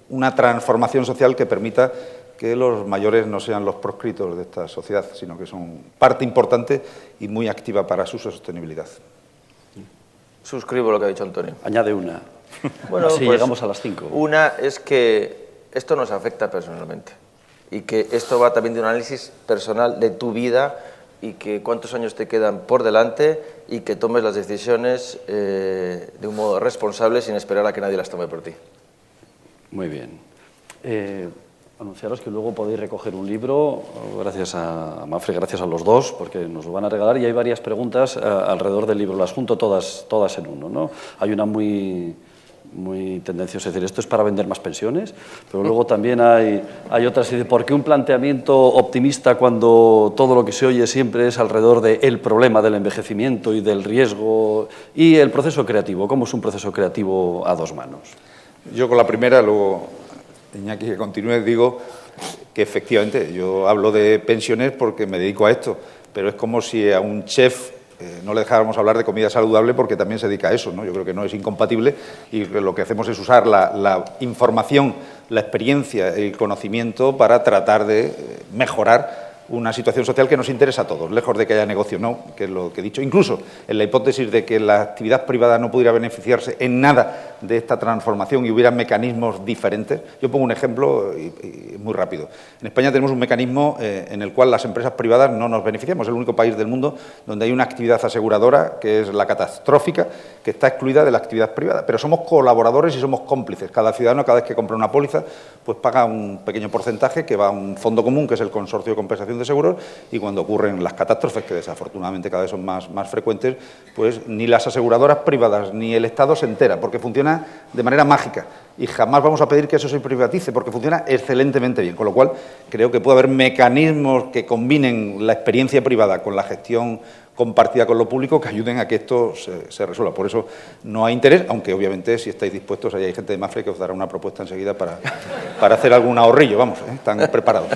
[SPEAKER 3] una transformación social que permita que los mayores no sean los proscritos de esta sociedad, sino que son parte importante y muy activa para su sostenibilidad.
[SPEAKER 4] Suscribo lo que ha dicho Antonio.
[SPEAKER 1] Añade una.
[SPEAKER 4] Bueno,
[SPEAKER 1] así
[SPEAKER 4] pues,
[SPEAKER 1] llegamos a las 5.
[SPEAKER 4] Una es que esto nos afecta personalmente y que esto va también de un análisis personal de tu vida y que cuántos años te quedan por delante y que tomes las decisiones de un modo responsable sin esperar a que nadie las tome por ti.
[SPEAKER 1] Muy bien. Anunciaros que luego podéis recoger un libro, gracias a Mafre, gracias a los dos, porque nos lo van a regalar, y hay varias preguntas alrededor del libro, las junto todas en uno, ¿no? Hay una muy tendenciosa, es decir, esto es para vender más pensiones, pero luego también hay otras, y de por qué un planteamiento optimista cuando todo lo que se oye siempre es alrededor del problema del envejecimiento y del riesgo, y el proceso creativo, cómo es un proceso creativo a dos manos.
[SPEAKER 3] Yo con la primera, luego Iñaki que continúe, digo que efectivamente yo hablo de pensiones porque me dedico a esto, pero es como si a un chef no le dejáramos hablar de comida saludable porque también se dedica a eso, ¿no? Yo creo que no es incompatible y lo que hacemos es usar la información, la experiencia, el conocimiento para tratar de mejorar una situación social que nos interesa a todos, lejos de que haya negocio, no, que es lo que he dicho. Incluso en la hipótesis de que la actividad privada no pudiera beneficiarse en nada de esta transformación y hubiera mecanismos diferentes. Yo pongo un ejemplo y muy rápido. En España tenemos un mecanismo en el cual las empresas privadas no nos beneficiamos. Es el único país del mundo donde hay una actividad aseguradora, que es la catastrófica, que está excluida de la actividad privada. Pero somos colaboradores y somos cómplices. Cada ciudadano, cada vez que compra una póliza, pues paga un pequeño porcentaje que va a un fondo común, que es el Consorcio de Compensación de Seguros, y cuando ocurren las catástrofes, que desafortunadamente cada vez son más frecuentes, pues ni las aseguradoras privadas ni el Estado se entera, porque funciona de manera mágica y jamás vamos a pedir que eso se privatice, porque funciona excelentemente bien, con lo cual creo que puede haber mecanismos que combinen la experiencia privada con la gestión compartida con lo público que ayuden a que esto se resuelva. Por eso no hay interés, aunque obviamente si estáis dispuestos, ahí hay gente de Mafre que os dará una propuesta enseguida para hacer algún ahorrillo, vamos, están preparados.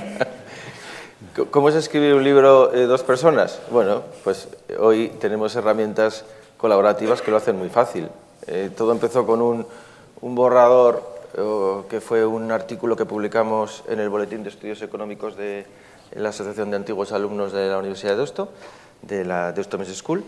[SPEAKER 4] ¿Cómo es escribir un libro dos personas? Bueno, pues hoy tenemos herramientas colaborativas que lo hacen muy fácil. Todo empezó con un borrador que fue un artículo que publicamos en el Boletín de Estudios Económicos de la Asociación de Antiguos Alumnos de la Universidad de Deusto, de la Deusto Business School,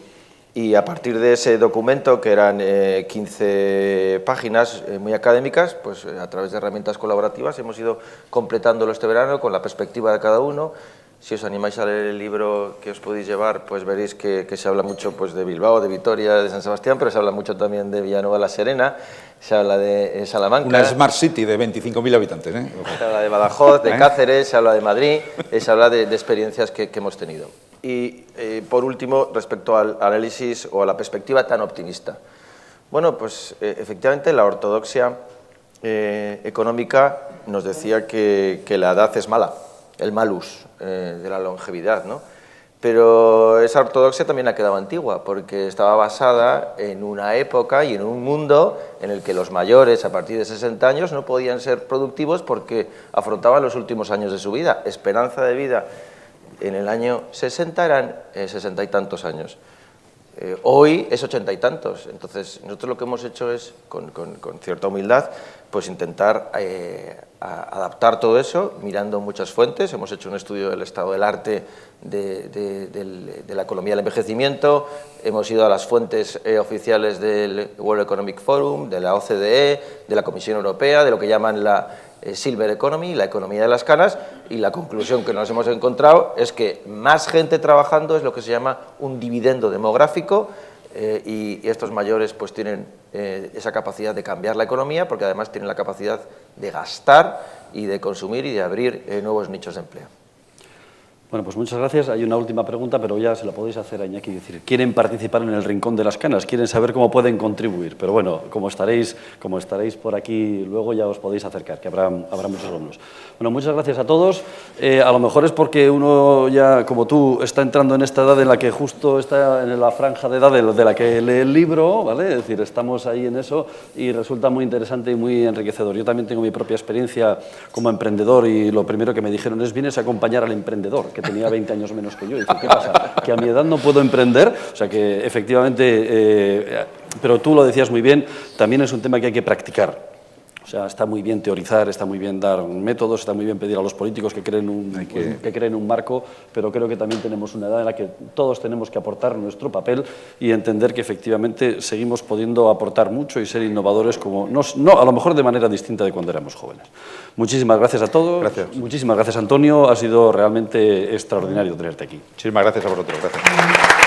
[SPEAKER 4] y a partir de ese documento, que eran 15 páginas muy académicas, pues a través de herramientas colaborativas hemos ido completándolo este verano con la perspectiva de cada uno. Si os animáis a leer el libro que os podéis llevar, pues veréis que se habla mucho pues, de Bilbao, de Vitoria, de San Sebastián, pero se habla mucho también de Villanueva la Serena, se habla de Salamanca.
[SPEAKER 3] Una Smart City de 25.000 habitantes, ¿eh?
[SPEAKER 4] Se habla de Badajoz, de Cáceres, se habla de Madrid, se habla de experiencias que hemos tenido. Y, por último, respecto al análisis o a la perspectiva tan optimista. Bueno, pues efectivamente la ortodoxia económica nos decía que la edad es mala, el malus de la longevidad, ¿no? Pero esa ortodoxia también ha quedado antigua, porque estaba basada en una época y en un mundo en el que los mayores, a partir de 60 años, no podían ser productivos porque afrontaban los últimos años de su vida. Esperanza de vida en el año 60 eran 60 y tantos años. Hoy es 80 y tantos. Entonces, nosotros lo que hemos hecho es, con cierta humildad, pues intentar adaptar todo eso, mirando muchas fuentes. Hemos hecho un estudio del estado del arte de la economía del envejecimiento, hemos ido a las fuentes oficiales del World Economic Forum, de la OCDE, de la Comisión Europea, de lo que llaman la Silver Economy, la economía de las canas, y la conclusión que nos hemos encontrado es que más gente trabajando es lo que se llama un dividendo demográfico, y estos mayores pues tienen esa capacidad de cambiar la economía, porque además tienen la capacidad de gastar y de consumir y de abrir nuevos nichos de empleo.
[SPEAKER 1] Bueno, pues muchas gracias. Hay una última pregunta, pero ya se la podéis hacer a Iñaki. Es decir, quieren participar en el Rincón de las Canas, quieren saber cómo pueden contribuir. Pero bueno, como estaréis por aquí luego, ya os podéis acercar, que habrá muchos alumnos. Bueno, muchas gracias a todos. A lo mejor es porque uno ya, como tú, está entrando en esta edad en la que justo está en la franja de edad de la que lee el libro, ¿vale? Es decir, estamos ahí en eso y resulta muy interesante y muy enriquecedor. Yo también tengo mi propia experiencia como emprendedor y lo primero que me dijeron es: vienes a acompañar al emprendedor, que tenía 20 años menos que yo. Y dice, ¿qué pasa? ¿Que a mi edad no puedo emprender? O sea que efectivamente, pero tú lo decías muy bien, también es un tema que hay que practicar. O sea, está muy bien teorizar, está muy bien dar métodos, está muy bien pedir a los políticos que creen un marco, pero creo que también tenemos una edad en la que todos tenemos que aportar nuestro papel y entender que efectivamente seguimos pudiendo aportar mucho y ser innovadores, como no a lo mejor de manera distinta de cuando éramos jóvenes. Muchísimas gracias a todos.
[SPEAKER 3] Gracias.
[SPEAKER 1] Muchísimas gracias, Antonio. Ha sido realmente extraordinario tenerte aquí.
[SPEAKER 3] Muchísimas gracias a vosotros. Gracias.